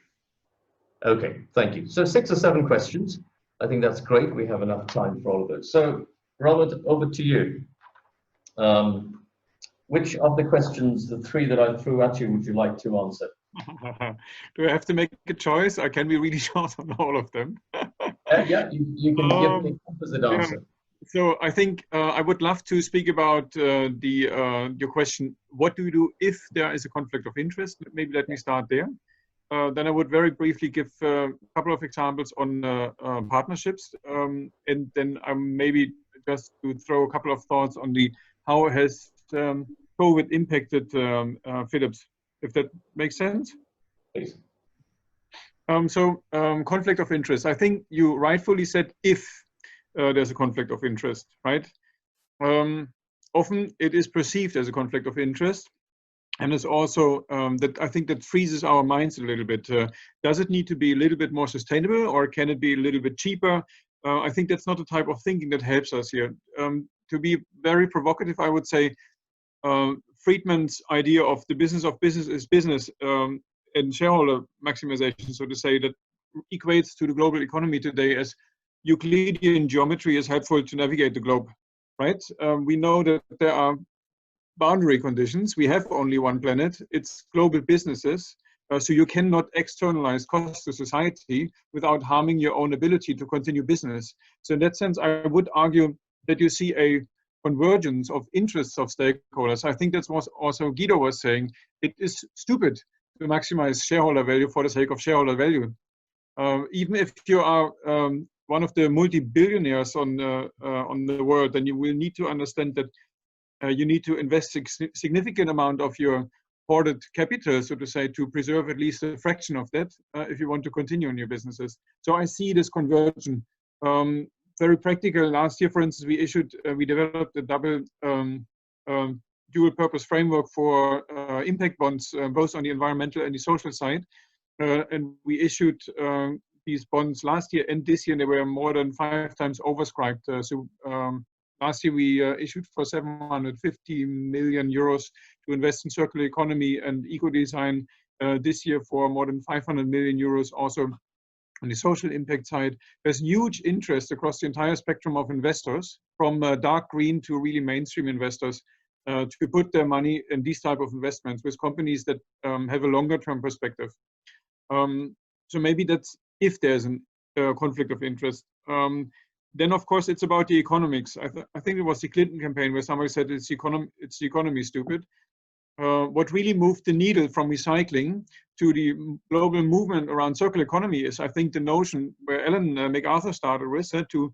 Okay, thank you. So 6 or 7 questions. I think that's great. We have enough time for all of those. So Robert, over to you. Which of the questions, the 3 that I threw at you, would you like to answer? Do I have to make a choice, or can we really short on all of them? Yeah, you can give the opposite answer. So I think I would love to speak about your question, what do you do if there is a conflict of interest? Maybe let me start there. Then I would very briefly give a couple of examples on partnerships, and then maybe just to throw a couple of thoughts on how has COVID impacted Phillips, if that makes sense. Please. Conflict of interest. I think you rightfully said if there's a conflict of interest, right? Often it is perceived as a conflict of interest. And it's also that I think that freezes our minds a little bit. Does it need to be a little bit more sustainable, or can it be a little bit cheaper? I think that's not the type of thinking that helps us here. To be very provocative, I would say Friedman's idea of the business of business is business and shareholder maximization, so to say, that equates to the global economy today as Euclidean geometry is helpful to navigate the globe, right? We know that there are boundary conditions. We have only one planet. It's global businesses. So you cannot externalize costs to society without harming your own ability to continue business. So in that sense, I would argue that you see a convergence of interests of stakeholders. I think that's what also Guido was saying. It is stupid to maximize shareholder value for the sake of shareholder value. Even if you are one of the multi-billionaires on the world, then you will need to understand that you need to invest a significant amount of your hoarded capital, so to say, to preserve at least a fraction of that if you want to continue in your businesses. So I see this conversion. Very practical. Last year, for instance, we developed a dual-purpose framework for impact bonds, both on the environmental and the social side. And we issued these bonds last year and this year. They were more than 5 times oversubscribed. Last year we issued for 750 million euros to invest in circular economy and eco-design. This year for more than 500 million euros also on the social impact side. There's huge interest across the entire spectrum of investors, from dark green to really mainstream investors, to put their money in these type of investments with companies that have a longer term perspective. So maybe that's if there's a conflict of interest. Then of course it's about the economics. I think it was the Clinton campaign where somebody said it's the economy stupid. What really moved the needle from recycling to the global movement around circular economy is, I think, the notion where Ellen MacArthur started with, to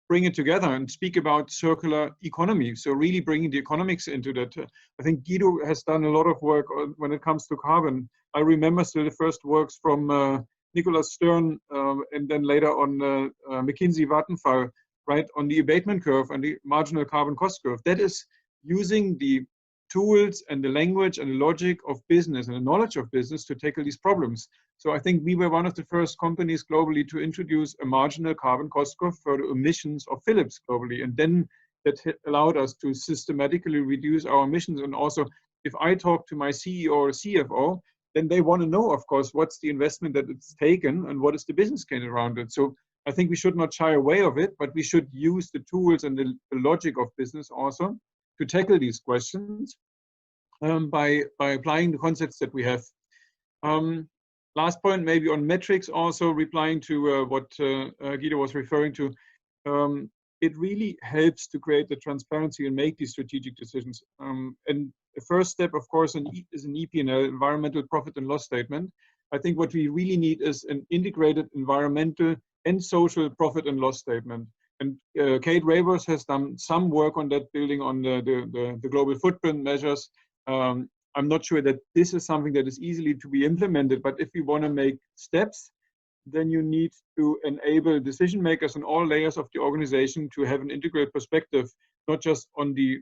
bring it together and speak about circular economy. So really bringing the economics into that. I think Guido has done a lot of work when it comes to carbon. I remember still the first works from Nicholas Stern and then later on McKinsey Vattenfall, right, on the abatement curve and the marginal carbon cost curve. That is using the tools and the language and the logic of business and the knowledge of business to tackle these problems. So I think we were one of the first companies globally to introduce a marginal carbon cost curve for the emissions of Phillips globally. And then that allowed us to systematically reduce our emissions. And also, if I talk to my CEO or CFO, then they want to know, of course, what's the investment that it's taken and what is the business case around it. So I think we should not shy away of it, but we should use the tools and the logic of business also to tackle these questions by applying the concepts that we have. Last point, maybe on metrics, also replying to what Guido was referring to. It really helps to create the transparency and make these strategic decisions. And the first step, of course, is an EP&L, environmental profit and loss statement. I think what we really need is an integrated environmental and social profit and loss statement. And Kate Ravers has done some work on that, building on the global footprint measures. I'm not sure that this is something that is easily to be implemented, but if we want to make steps, then you need to enable decision makers in all layers of the organization to have an integrated perspective, not just on the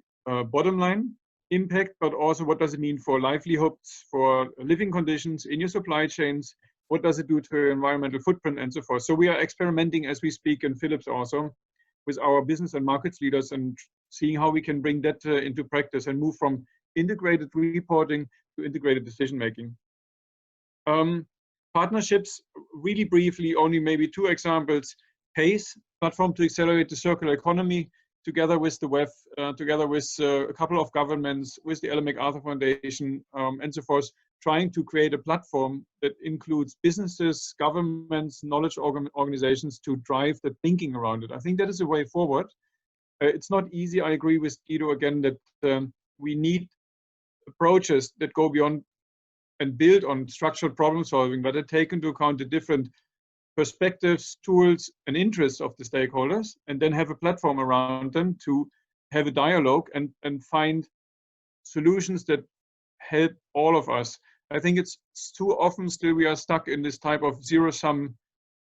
bottom line impact, but also what does it mean for livelihoods, for living conditions in your supply chains, what does it do to your environmental footprint, and so forth. So we are experimenting as we speak in Phillips also with our business and markets leaders and seeing how we can bring that into practice and move from integrated reporting to integrated decision making. Partnerships, really briefly, only maybe 2 examples. PACE, platform to accelerate the circular economy, together with the WEF, together with a couple of governments, with the Ellen MacArthur Foundation, and so forth, trying to create a platform that includes businesses, governments, knowledge organizations to drive the thinking around it. I think that is a way forward. It's not easy. I agree with Guido again that we need approaches that go beyond and build on structural problem solving, but that take into account the different perspectives, tools, and interests of the stakeholders, and then have a platform around them to have a dialogue and find solutions that help all of us. I think it's too often still we are stuck in this type of zero-sum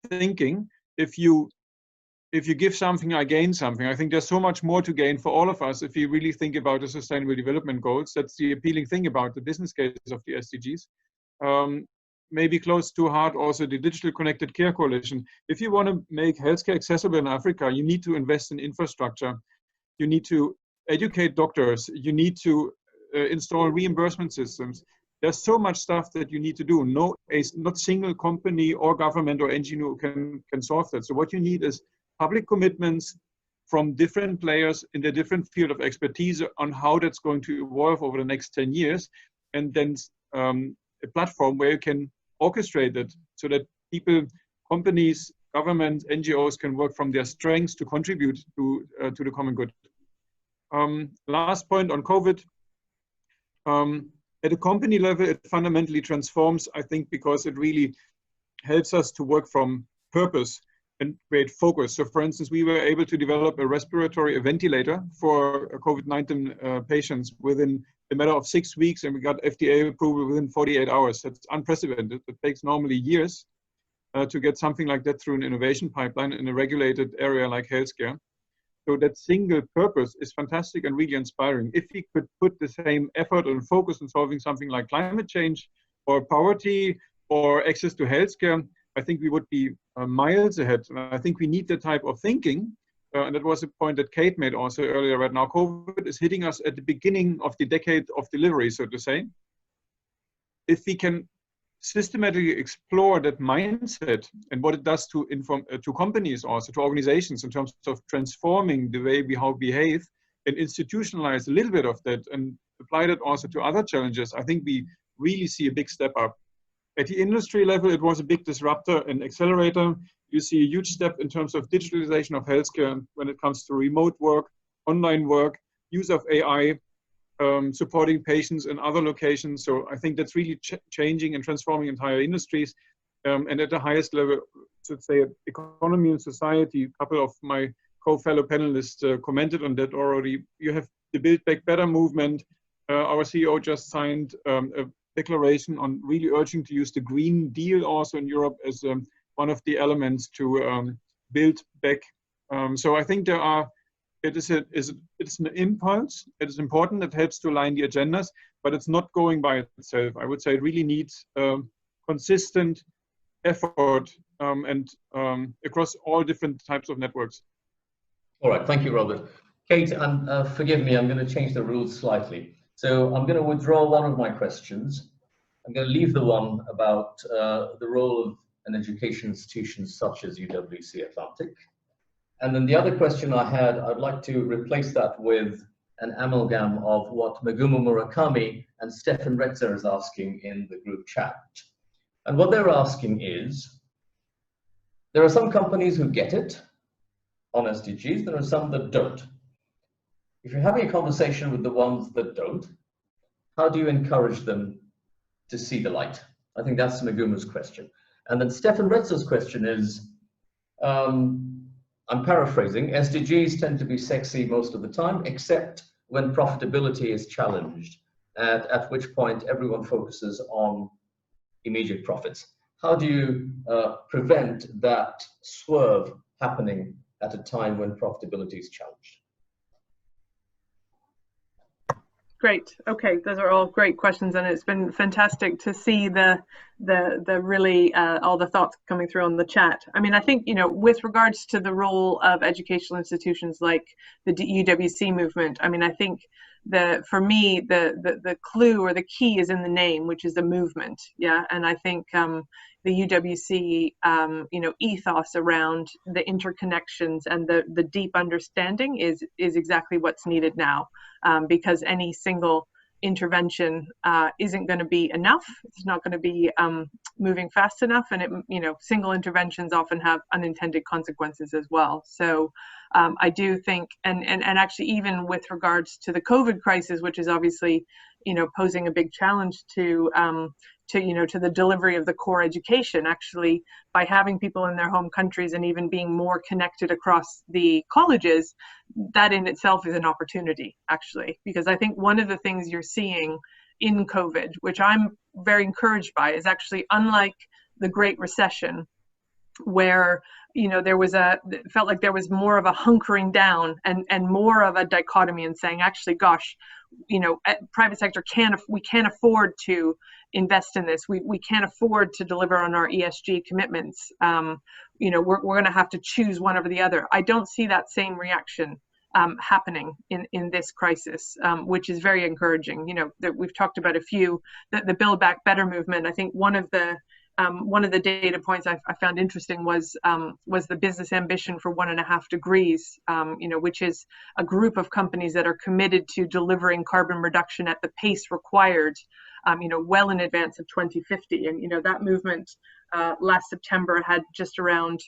thinking. If you give something, I gain something. I think there's so much more to gain for all of us if you really think about the Sustainable Development Goals. That's the appealing thing about the business cases of the SDGs. Maybe close to heart also the Digital Connected Care Coalition. If you want to make healthcare accessible in Africa, you need to invest in infrastructure. You need to educate doctors. You need to install reimbursement systems. There's so much stuff that you need to do. Not single company or government or NGO can solve that. So what you need is public commitments from different players in the different field of expertise on how that's going to evolve over the next 10 years. And then a platform where you can orchestrate it so that people, companies, governments, NGOs can work from their strengths to contribute to the common good. Last point on COVID. At a company level, it fundamentally transforms, I think, because it really helps us to work from purpose and create focus. So for instance, we were able to develop a ventilator for COVID-19 patients within a matter of 6 weeks, and we got FDA approval within 48 hours. That's unprecedented. It takes normally years to get something like that through an innovation pipeline in a regulated area like healthcare. So that single purpose is fantastic and really inspiring. If we could put the same effort and focus on solving something like climate change or poverty or access to healthcare, I think we would be miles ahead. And I think we need that type of thinking. And that was a point that Kate made also earlier. Right now, COVID is hitting us at the beginning of the decade of delivery, so to say. If we can systematically explore that mindset and what it does to companies, also to organizations, in terms of transforming the way we behave, and institutionalize a little bit of that and apply that also to other challenges, I think we really see a big step up. At the industry level, it was a big disruptor and accelerator. You see a huge step in terms of digitalization of healthcare when it comes to remote work, online work, use of AI, supporting patients in other locations. So I think that's really changing and transforming entire industries. And at the highest level, let's say economy and society, a couple of my co-fellow panelists commented on that already. You have the Build Back Better movement. Our CEO just signed a declaration on really urging to use the Green Deal also in Europe as one of the elements to build back. So I think it is an impulse. It is important. It helps to align the agendas, but it's not going by itself. I would say it really needs consistent effort and across all different types of networks. All right, thank you, Robert. Kate, forgive me, I'm going to change the rules slightly. So I'm going to withdraw one of my questions. I'm going to leave the one about the role of an education institution such as UWC Atlantic. And then the other question I had, I'd like to replace that with an amalgam of what Megumi Murakami and Stefan Retzer is asking in the group chat. And what they're asking is, there are some companies who get it on SDGs, there are some that don't. If you're having a conversation with the ones that don't, how do you encourage them to see the light? I think that's Megumi's question. And then Stefan Retzer's question is, I'm paraphrasing, SDGs tend to be sexy most of the time, except when profitability is challenged, at which point everyone focuses on immediate profits. How do you prevent that swerve happening at a time when profitability is challenged? Great. Okay, those are all great questions, and it's been fantastic to see the really all the thoughts coming through on the chat. I mean, I think, you know, with regards to the role of educational institutions like the UWC movement, I mean, I think for me the clue or the key is in the name, which is a movement. Yeah, and I think the UWC you know, ethos around the interconnections and the deep understanding is exactly what's needed now, because any single intervention isn't going to be enough. It's not going to be moving fast enough, and you know, single interventions often have unintended consequences as well. So I do think, and actually even with regards to the COVID crisis, which is obviously, you know, posing a big challenge to you know, to the delivery of the core education, actually by having people in their home countries and even being more connected across the colleges, that in itself is an opportunity, actually, because I think one of the things you're seeing in COVID, which I'm very encouraged by, is actually unlike the Great Recession, where, you know, it felt like there was more of a hunkering down and more of a dichotomy and saying, actually, gosh, you know, private sector we can't afford to invest in this. We can't afford to deliver on our ESG commitments. You know, we're going to have to choose one over the other. I don't see that same reaction happening in this crisis, which is very encouraging. You know, that we've talked about a few, the Build Back Better movement. I think one of the data points I found interesting was the business ambition for 1.5 degrees, you know, which is a group of companies that are committed to delivering carbon reduction at the pace required, you know, well in advance of 2050. And, you know, that movement last September had just around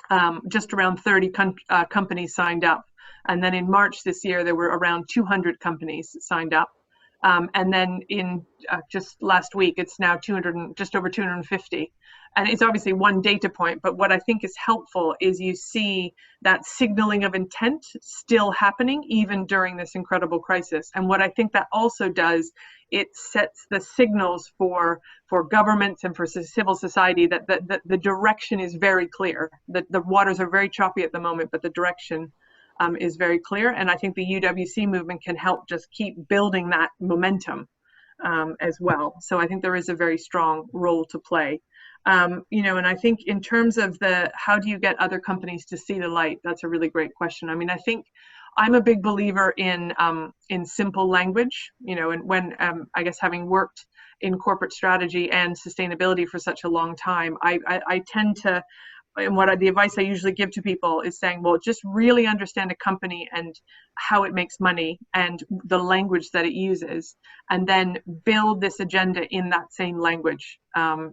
30 companies signed up. And then in March this year, there were around 200 companies signed up. And then in just last week, it's now just over 250. And it's obviously one data point, but what I think is helpful is you see that signaling of intent still happening even during this incredible crisis. And what I think that also does, it sets the signals for governments and for civil society that the direction is very clear. The waters are very choppy at the moment, but the direction is very clear. And I think the UWC movement can help just keep building that momentum as well. So I think there is a very strong role to play. You know, and I think in terms of how do you get other companies to see the light? That's a really great question. I mean, I think I'm a big believer in simple language, you know, and when I guess having worked in corporate strategy and sustainability for such a long time, I tend to, and the advice I usually give to people is saying, well, just really understand a company and how it makes money and the language that it uses, and then build this agenda in that same language.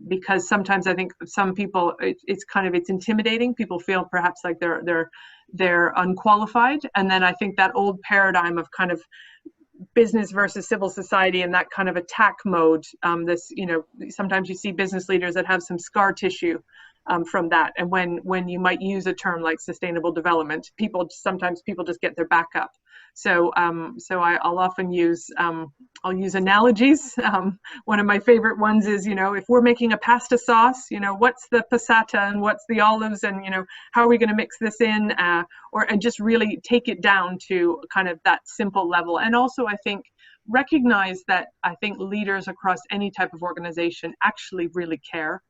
Because sometimes I think some people, it's intimidating. People feel perhaps like they're unqualified. And then I think that old paradigm of kind of business versus civil society and that kind of attack mode, you know, sometimes you see business leaders that have some scar tissue from that, and when you might use a term like sustainable development, sometimes people just get their back up. So I'll often use analogies. One of my favorite ones is, you know, if we're making a pasta sauce, you know, what's the passata and what's the olives, and, you know, how are we going to mix this in, and just really take it down to kind of that simple level. And also I think recognize that I think leaders across any type of organization actually really care,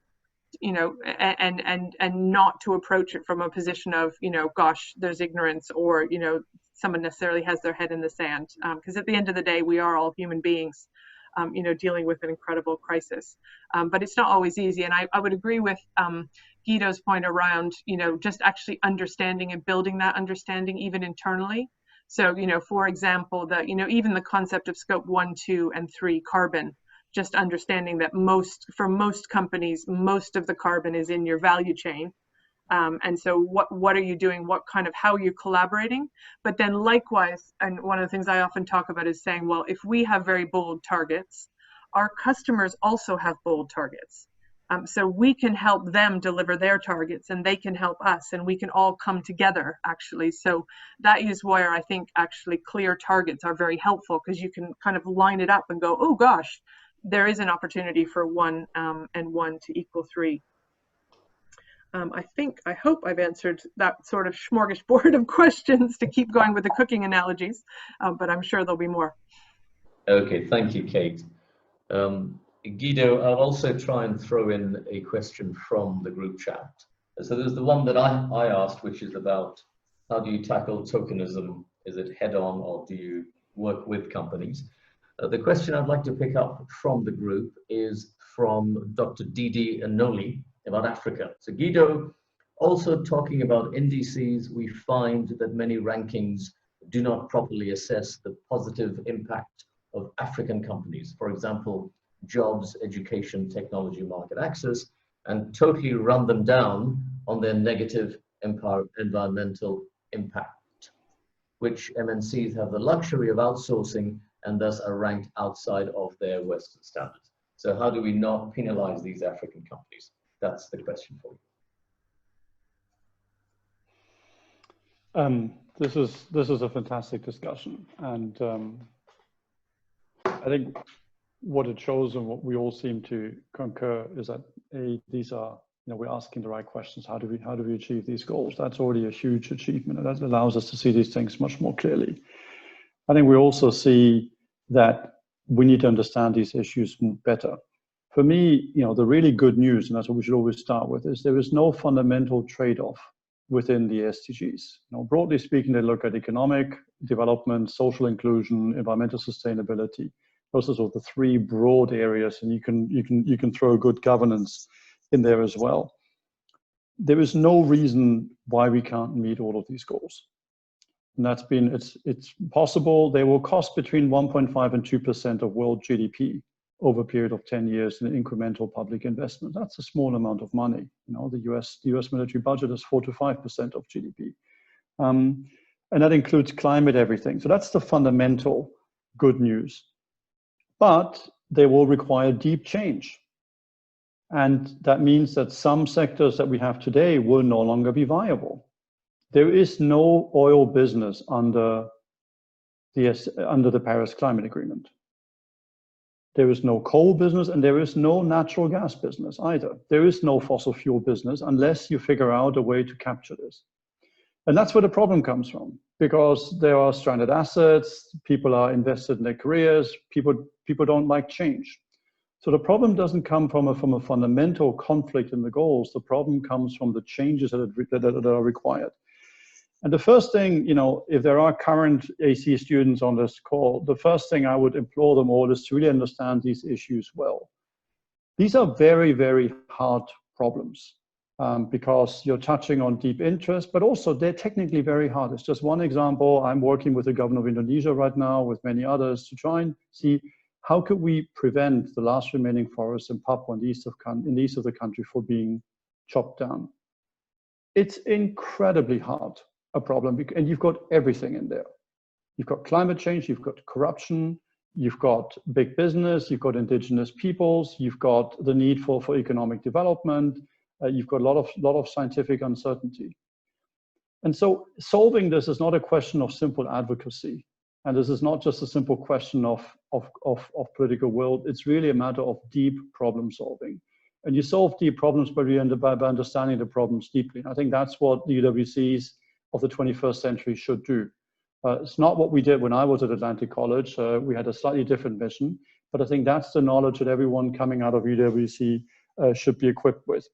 you know, and not to approach it from a position of, you know, gosh, there's ignorance, or, you know, someone necessarily has their head in the sand, because at the end of the day, we are all human beings, dealing with an incredible crisis. But it's not always easy. And I would agree with Guido's point around, just actually understanding and building that understanding even internally. So, for example, even the concept of scope 1, 2, and 3 carbon, just understanding that for most companies, most of the carbon is in your value chain. And so what are you doing? How are you collaborating? But then likewise, and one of the things I often talk about is saying, well, if we have very bold targets, our customers also have bold targets. So we can help them deliver their targets, and they can help us, and we can all come together, actually. So that is where I think actually clear targets are very helpful, because you can kind of line it up and go, oh gosh, there is an opportunity for 1 and 1 to equal 3. I hope I've answered that sort of smorgasbord of questions to keep going with the cooking analogies, but I'm sure there'll be more. Okay, thank you, Kate. Guido, I'll also try and throw in a question from the group chat. So there's the one that I asked, which is about how do you tackle tokenism? Is it head-on, or do you work with companies? The question I'd like to pick up from the group is from Dr. Didi Anoli about Africa. So Guido, also talking about indices, we find that many rankings do not properly assess the positive impact of African companies. For example, jobs, education, technology, market access, and totally run them down on their negative environmental impact, which MNCs have the luxury of outsourcing and thus are ranked outside of their Western standards. So how do we not penalize these African companies? That's the question for you. This is a fantastic discussion, and I think what it shows, and what we all seem to concur, is that these are, we're asking the right questions. How do we achieve these goals? That's already a huge achievement, and that allows us to see these things much more clearly. I think we also see that we need to understand these issues better. For me, the really good news, and that's what we should always start with, is there is no fundamental trade-off within the SDGs. Broadly speaking, they look at economic development, social inclusion, environmental sustainability. Those are sort of the 3 broad areas, and you can throw good governance in there as well. There is no reason why we can't meet all of these goals. And it's possible. They will cost between 1.5 and 2% of world GDP over a period of 10 years in incremental public investment. That's a small amount of money. The US military budget is 4 to 5% of GDP. And that includes climate, everything. So that's the fundamental good news. But they will require deep change. And that means that some sectors that we have today will no longer be viable. There is no oil business under the Paris Climate Agreement. There is no coal business, and there is no natural gas business either. There is no fossil fuel business unless you figure out a way to capture this. And that's where the problem comes from, because there are stranded assets, people are invested in their careers, people don't like change. So the problem doesn't come from a fundamental conflict in the goals. The problem comes from the changes that are required. And the first thing, if there are current AC students on this call, the first thing I would implore them all is to really understand these issues well. These are very, very hard problems because you're touching on deep interest, but also they're technically very hard. It's just one example. I'm working with the governor of Indonesia right now, with many others, to try and see how could we prevent the last remaining forests in Papua in the east of the country from being chopped down. It's incredibly hard. A problem, and you've got everything in there. You've got climate change, you've got corruption, you've got big business, you've got indigenous peoples, you've got the need for economic development, you've got a lot of scientific uncertainty. And so solving this is not a question of simple advocacy, and this is not just a simple question of political will. It's really a matter of deep problem solving. And you solve deep problems by understanding the problems deeply. And I think that's what the UWCs of the 21st century should do. It's not what we did when I was at Atlantic College. We had a slightly different mission, but I think that's the knowledge that everyone coming out of UWC should be equipped with.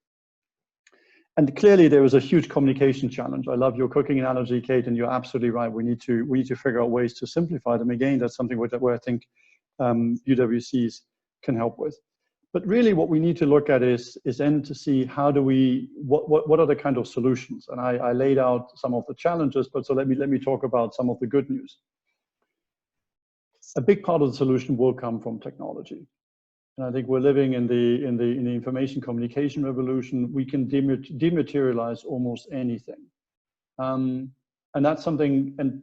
And clearly there is a huge communication challenge. I love your cooking analogy, Kate, and you're absolutely right. We need to figure out ways to simplify them. Again, that's something where I think UWCs can help with. But really what we need to look at is then to see how do we, what are the kind of solutions? And I laid out some of the challenges, but so let me talk about some of the good news. A big part of the solution will come from technology. And I think we're living in the information communication revolution. We can dematerialize almost anything. And that's something, and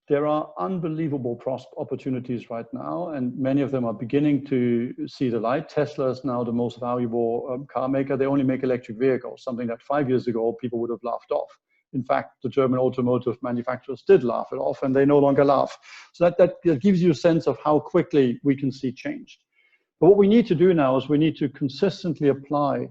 there are unbelievable opportunities right now, and many of them are beginning to see the light. Tesla is now the most valuable car maker. They only make electric vehicles, something that 5 years ago people would have laughed off. In fact, the German automotive manufacturers did laugh it off, and they no longer laugh. So that gives you a sense of how quickly we can see change. But what we need to do now is we need to consistently apply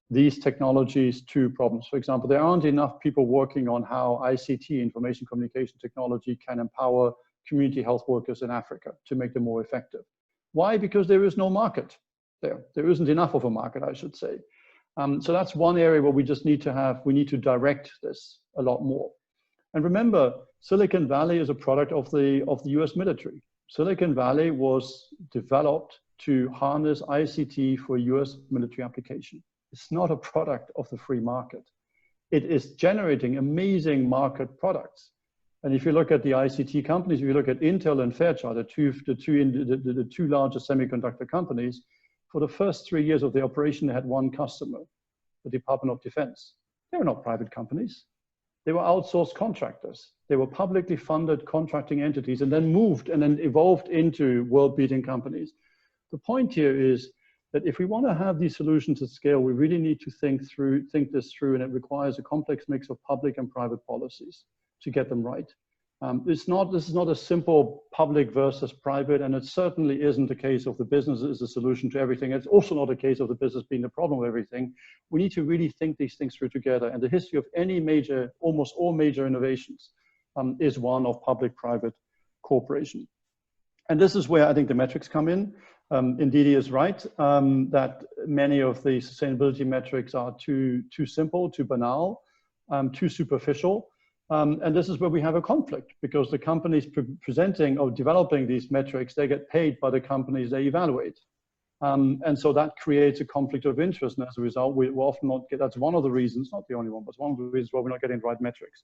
these technologies to problems. For example, there aren't enough people working on how ICT, information communication technology, can empower community health workers in Africa to make them more effective. Why? Because there is no market there. There isn't enough of a market, I should say. So that's one area where we just need to direct this a lot more. And remember, Silicon Valley is a product of the US military. Silicon Valley was developed to harness ICT for US military application. It's not a product of the free market. It is generating amazing market products. And if you look at the ICT companies, if you look at Intel and Fairchild, the two largest semiconductor companies, for the first 3 years of the operation, they had one customer, the Department of Defense. They were not private companies. They were outsourced contractors. They were publicly funded contracting entities and then moved and then evolved into world-beating companies. The point here is that if we want to have these solutions at scale, we really need to think this through, and it requires a complex mix of public and private policies to get them right. This is not a simple public versus private, and it certainly isn't the case of the business is the solution to everything. It's also not a case of the business being the problem of everything. We need to really think these things through together, and the history of any major, almost all major innovations is one of public-private cooperation. And this is where I think the metrics come in. Ndidi is right that many of the sustainability metrics are too simple, too banal, too superficial. And this is where we have a conflict, because the companies presenting or developing these metrics, they get paid by the companies they evaluate. And so that creates a conflict of interest. And as a result, we will often not get, that's one of the reasons, not the only one, but one of the reasons why we're not getting the right metrics.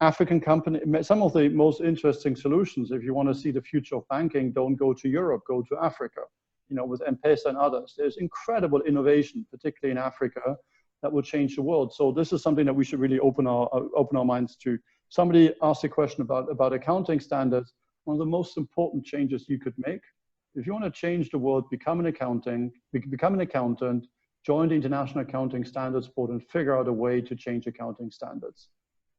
African company, some of the most interesting solutions, if you want to see the future of banking, don't go to Europe, go to Africa, you know, with M-Pesa and others. There's incredible innovation, particularly in Africa, that will change the world. So this is something that we should really open our minds to. Somebody asked a question about accounting standards. One of the most important changes you could make, if you want to change the world, become an accountant, join the International Accounting Standards Board, and figure out a way to change accounting standards.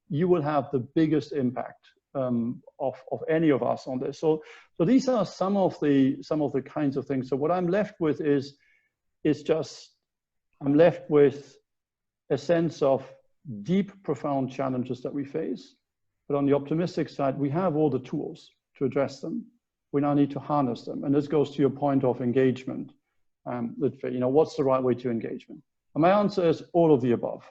You will have the biggest impact of any of us on this. So these are some of the kinds of things. So what I'm left with is I'm left with a sense of deep, profound challenges that we face. But on the optimistic side, we have all the tools to address them. We now need to harness them. And this goes to your point of engagement, Lutfey. You know, what's the right way to engagement? And my answer is all of the above.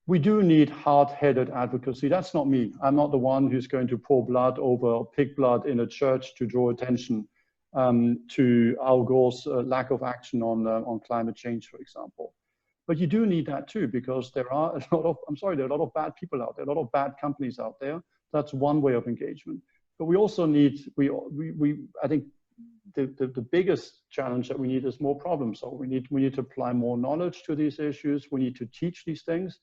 We do need hard-headed advocacy. That's not me. I'm not the one who's going to pour blood over pig blood in a church to draw attention to Al Gore's lack of action on climate change, for example. But you do need that too, because there are a lot of bad people out there, a lot of bad companies out there. That's one way of engagement. But we also need, I think the biggest challenge that we need is more problem solving. We need to apply more knowledge to these issues. We need to teach these things.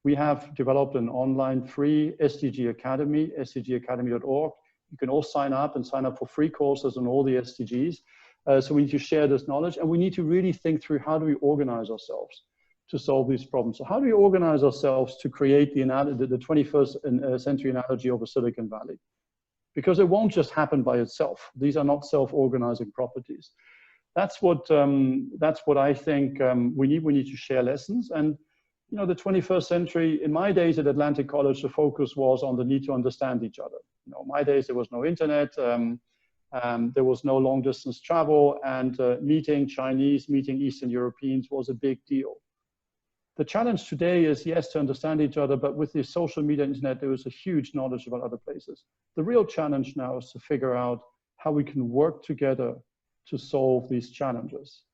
We have developed an online free SDG Academy, sdgacademy.org. You can all sign up for free courses on all the SDGs. So we need to share this knowledge, and we need to really think through how do we organize ourselves to solve these problems. So how do we organize ourselves to create the 21st century analogy of a Silicon Valley? Because it won't just happen by itself. These are not self-organizing properties. That's what I think we need to share lessons. And you know, the 21st century, in my days at Atlantic College, the focus was on the need to understand each other. You know, my days, there was no internet, there was no long distance travel, and meeting Chinese, meeting Eastern Europeans was a big deal. The challenge today is, yes, to understand each other, but with the social media and internet, there is a huge knowledge about other places. The real challenge now is to figure out how we can work together to solve these challenges.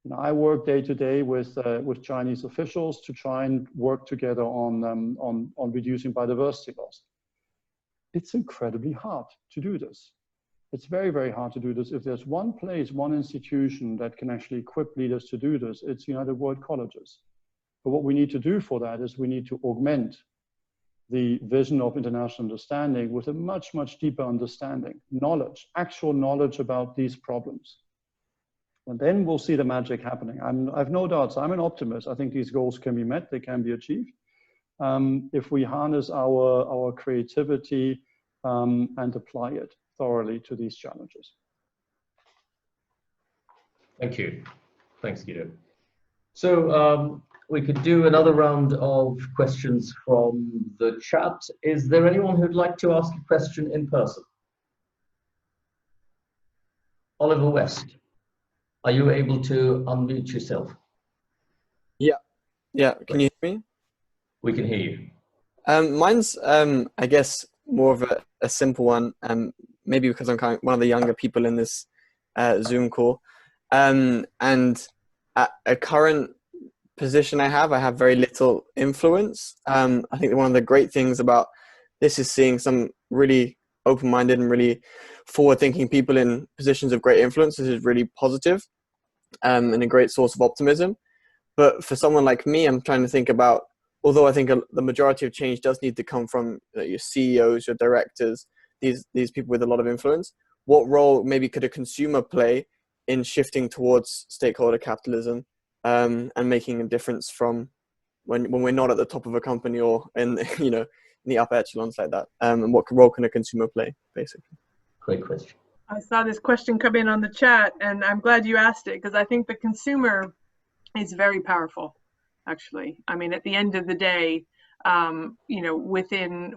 You know, I work day to day with Chinese officials to try and work together on reducing biodiversity loss. It's incredibly hard to do this. It's very, very hard to do this. If there's one place, one institution that can actually equip leaders to do this, it's United World Colleges. But what we need to do for that is we need to augment the vision of international understanding with a much, much deeper understanding, knowledge, actual knowledge about these problems. And then we'll see the magic happening. I've no doubts. I'm an optimist. I think these goals can be met. They can be achieved. If we harness our creativity and apply it thoroughly to these challenges. Thank you. Thanks, Guido. So we could do another round of questions from the chat. Is there anyone who'd like to ask a question in person? Oliver West, are you able to unmute yourself? Yeah. Can you hear me? We can hear you. Mine's, I guess, more of a simple one, maybe because I'm kind of one of the younger people in this Zoom call. And at a current position I have very little influence. I think one of the great things about this is seeing some really open-minded and really forward-thinking people in positions of great influence. This is really positive and a great source of optimism. But for someone like me, I'm trying to think about, although I think the majority of change does need to come from your CEOs, your directors, these people with a lot of influence, what role maybe could a consumer play in shifting towards stakeholder capitalism and making a difference from when we're not at the top of a company or in the upper echelons like that? And what role can a consumer play, basically? Great question. I saw this question come in on the chat, and I'm glad you asked it, because I think the consumer is very powerful, actually. I mean, at the end of the day, within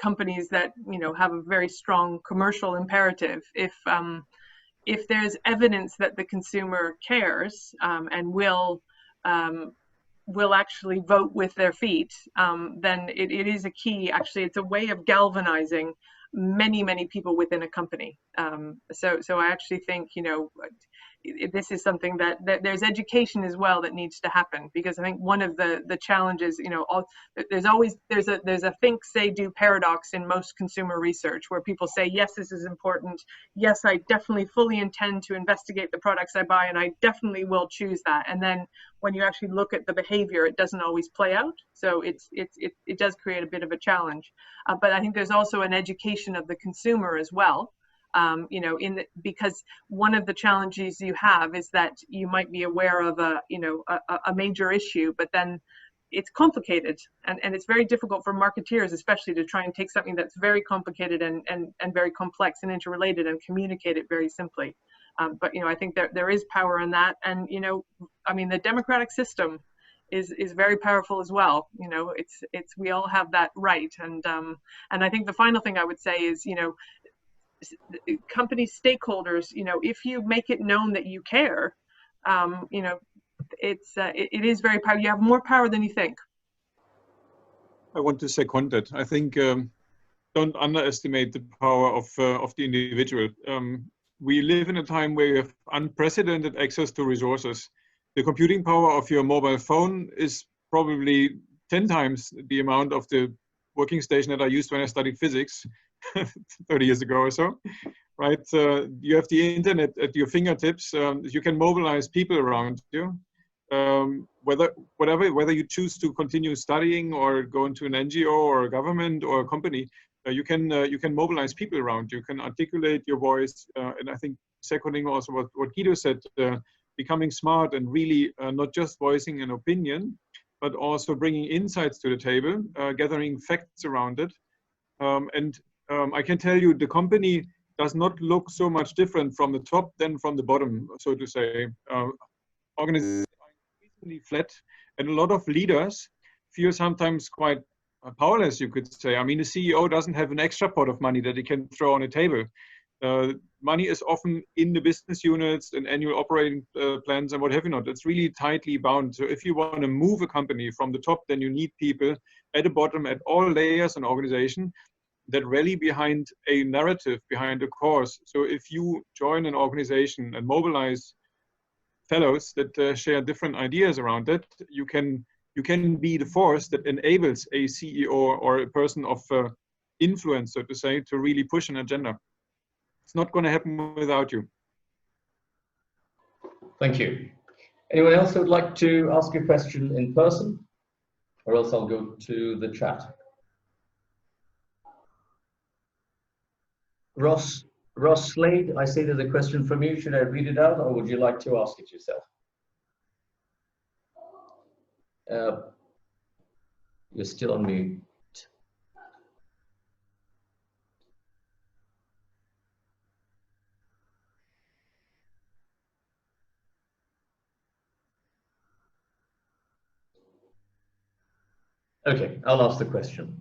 companies that have a very strong commercial imperative, if there's evidence that the consumer cares and will actually vote with their feet, then it is a key. Actually, it's a way of galvanizing many people within a company. So I actually think this is something that there's education as well that needs to happen, because I think one of the challenges, there's a think, say, do paradox in most consumer research, where people say, yes, this is important. Yes, I definitely fully intend to investigate the products I buy, and I definitely will choose that. And then when you actually look at the behavior, it doesn't always play out. So it does create a bit of a challenge. But I think there's also an education of the consumer as well. Because one of the challenges you have is that you might be aware of a major issue, but then it's complicated, and it's very difficult for marketeers, especially, to try and take something that's very complicated and very complex and interrelated and communicate it very simply. But I think there is power in that, and the democratic system is very powerful as well. It's we all have that right, and I think the final thing I would say is company stakeholders, if you make it known that you care, it is very powerful. You have more power than you think. I want to second that. I think don't underestimate the power of the individual. We live in a time where you have unprecedented access to resources. The computing power of your mobile phone is probably 10 times the amount of the working station that I used when I studied physics 30 years ago or so, right? You have the internet at your fingertips. You can mobilize people around you. Whether you choose to continue studying or go into an NGO or a government or a company, you can mobilize people around you. You can articulate your voice, and I think seconding also what Guido said, becoming smart and really not just voicing an opinion, but also bringing insights to the table, gathering facts around it. I can tell you the company does not look so much different from the top than from the bottom, so to say. Organizations are increasingly flat, and a lot of leaders feel sometimes quite powerless, you could say. I mean, the CEO doesn't have an extra pot of money that he can throw on a table. Money is often in the business units and annual operating plans and what have you not. It's really tightly bound. So if you want to move a company from the top, then you need people at the bottom, at all layers in organization, that rally behind a narrative, behind a cause. So if you join an organization and mobilize fellows that share different ideas around it, you can be the force that enables a CEO or a person of influence, so to say, to really push an agenda. It's not going to happen without you. Thank you. Anyone else who would like to ask a question in person? Or else I'll go to the chat. Ross Slade, I see there's a question from you. Should I read it out or would you like to ask it yourself? You're still on mute. Okay, I'll ask the question.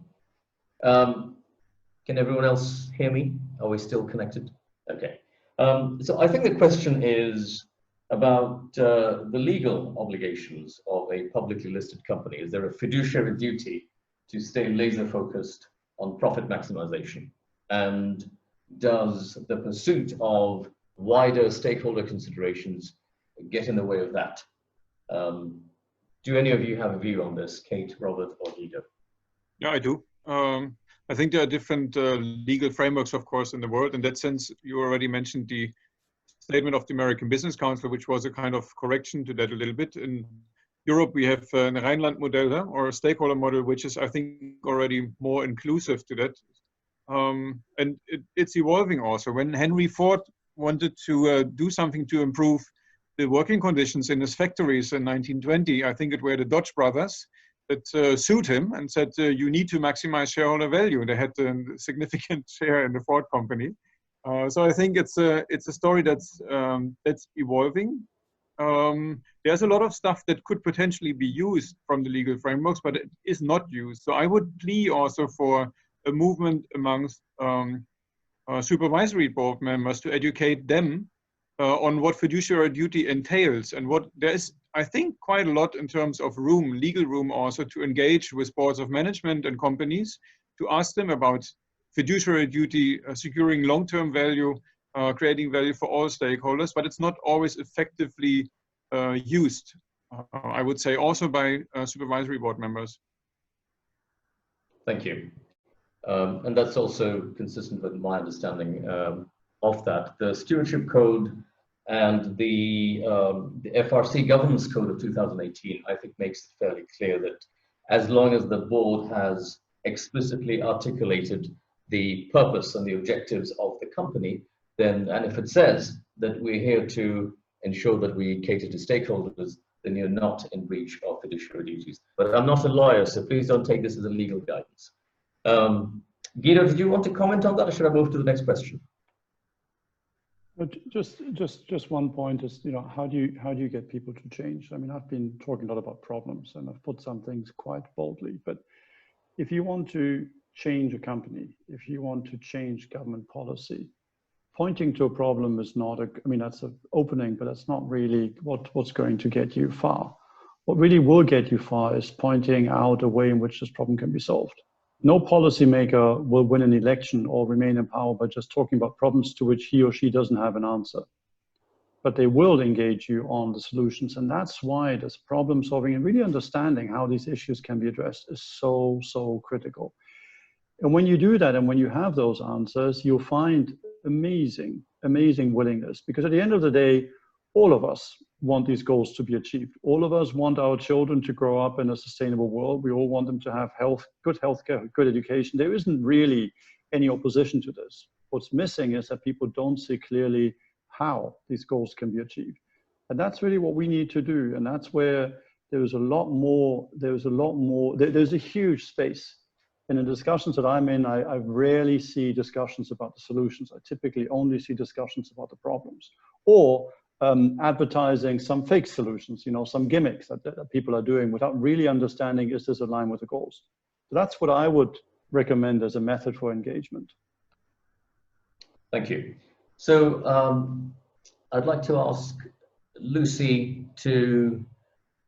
Can everyone else hear me? Are we still connected? Okay. So I think the question is about the legal obligations of a publicly listed company. Is there a fiduciary duty to stay laser focused on profit maximization? And does the pursuit of wider stakeholder considerations get in the way of that? Do any of you have a view on this, Kate, Robert, or Guido? Yeah, I do. I think there are different legal frameworks, of course, in the world. In that sense, you already mentioned the statement of the American Business Council, which was a kind of correction to that a little bit. In Europe, we have a Rhineland model or a stakeholder model, which is, I think, already more inclusive to that. And it's evolving also. When Henry Ford wanted to do something to improve the working conditions in his factories in 1920, I think it were the Dodge brothers that sued him and said, you need to maximize shareholder value. They had a significant share in the Ford company. So I think it's a story that's evolving. There's a lot of stuff that could potentially be used from the legal frameworks, but it is not used. So I would plea also for a movement amongst supervisory board members to educate them on what fiduciary duty entails, and what there is, I think, quite a lot in terms of legal room also, to engage with boards of management and companies to ask them about fiduciary duty, securing long-term value, creating value for all stakeholders, but it's not always effectively used, I would say, also by supervisory board members. Thank you. And that's also consistent with my understanding of that. The Stewardship Code and the FRC Governance Code of 2018, I think, makes it fairly clear that as long as the board has explicitly articulated the purpose and the objectives of the company, then, and if it says that we're here to ensure that we cater to stakeholders, then you're not in breach of fiduciary duties. But I'm not a lawyer, so please don't take this as a legal guidance. Guido, did you want to comment on that, or should I move to the next question? But just one point is, how do you get people to change? I mean, I've been talking a lot about problems, and I've put some things quite boldly. But if you want to change a company, if you want to change government policy, pointing to a problem is not that's an opening, but that's not really what's going to get you far. What really will get you far is pointing out a way in which this problem can be solved. No policymaker will win an election or remain in power by just talking about problems to which he or she doesn't have an answer. But they will engage you on the solutions. And that's why this problem solving and really understanding how these issues can be addressed is so, so critical. And when you do that, and when you have those answers, you'll find amazing, amazing willingness. Because at the end of the day, all of us want these goals to be achieved. All of us want our children to grow up in a sustainable world. We all want them to have good healthcare, good education. There isn't really any opposition to this. What's missing is that people don't see clearly how these goals can be achieved. And that's really what we need to do. And that's where there's a huge space. And in discussions that I'm in, I rarely see discussions about the solutions. I typically only see discussions about the problems, or advertising some fake solutions, some gimmicks that people are doing without really understanding, is this aligned with the goals? So that's what I would recommend as a method for engagement. Thank you. So I'd like to ask Lucy to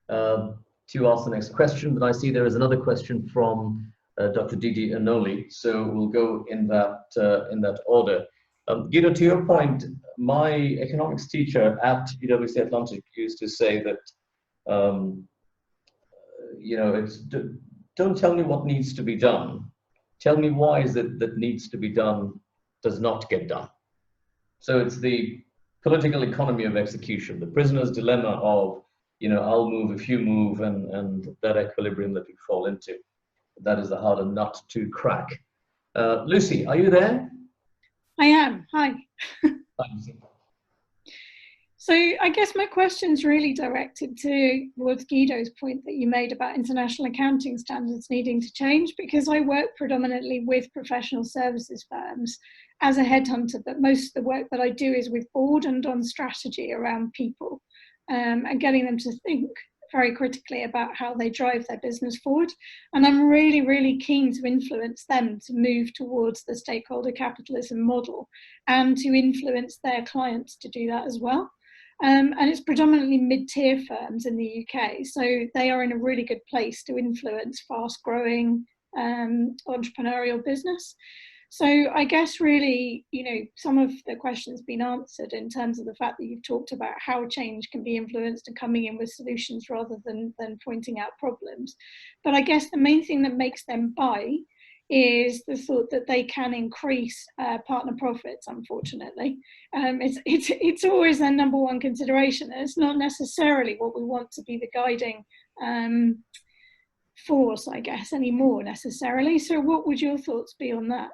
ask the next question, but I see there is another question from Dr. Didi Anoli, so we'll go in that order. Guido, to your point, my economics teacher at UWC Atlantic used to say that, you know, don't tell me what needs to be done. Tell me why is it that needs to be done does not get done. So it's the political economy of execution, the prisoner's dilemma of, you know, I'll move if you move, and that equilibrium that we fall into. That is the harder nut to crack. Lucy, are you there? I am. Hi. Hi, Lucy. So I guess my question's really directed towards Guido's point that you made about international accounting standards needing to change, because I work predominantly with professional services firms as a headhunter, but most of the work that I do is with board and on strategy around people, and getting them to think very critically about how they drive their business forward. And I'm really, really keen to influence them to move towards the stakeholder capitalism model and to influence their clients to do that as well. And it's predominantly mid-tier firms in the UK, so they are in a really good place to influence fast-growing entrepreneurial business. So I guess really, you know, some of the questions been answered in terms of the fact that you've talked about how change can be influenced and coming in with solutions rather than pointing out problems. But I guess the main thing that makes them buy is the thought that they can increase partner profits, unfortunately. It's always their number one consideration, and it's not necessarily what we want to be the guiding force, I guess, anymore necessarily. So what would your thoughts be on that?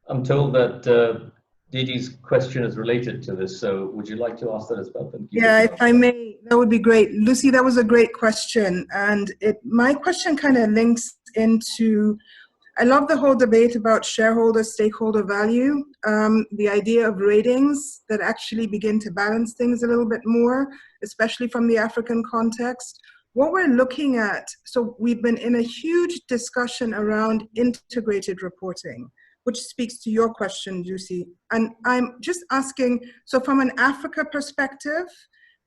I'm told that Didi's question is related to this, so would you like to ask that as well? Yeah, if I may, that would be great. Lucy, that was a great question. And my question kind of links into, I love the whole debate about shareholder, stakeholder value, the idea of ratings that actually begin to balance things a little bit more, especially from the African context. What we're looking at, so we've been in a huge discussion around integrated reporting, which speaks to your question, Lucy. And I'm just asking, so from an Africa perspective,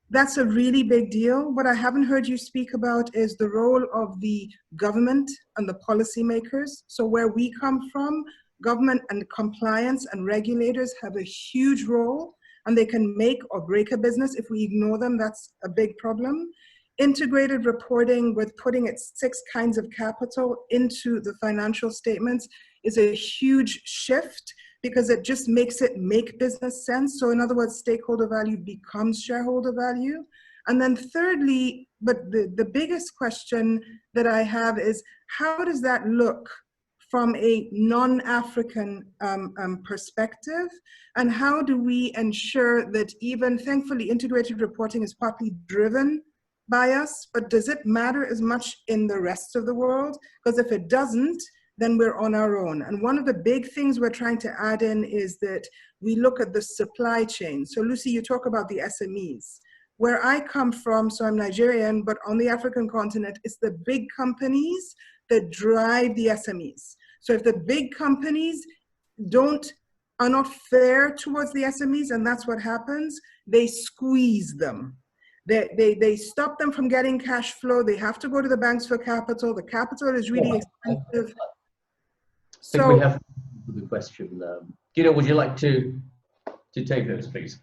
that's a really big deal. What I haven't heard you speak about is the role of the government and the policymakers. So where we come from, government and compliance and regulators have a huge role, and they can make or break a business. If we ignore them, that's a big problem. Integrated reporting with putting its 6 kinds of capital into the financial statements is a huge shift because it just makes it make business sense. So in other words, stakeholder value becomes shareholder value. And then thirdly, but the biggest question that I have is, how does that look from a non-African perspective? And how do we ensure that even, thankfully, integrated reporting is partly driven by us, but does it matter as much in the rest of the world? Because if it doesn't, then we're on our own. And one of the big things we're trying to add in is that we look at the supply chain. So Lucy, you talk about the SMEs. Where I come from, so I'm Nigerian, but on the African continent, it's the big companies that drive the SMEs. So if the big companies are not fair towards the SMEs, and that's what happens, they squeeze them. They stop them from getting cash flow. They have to go to the banks for capital. The capital is really expensive. I think we have the question. Guido, would you like to take this, please?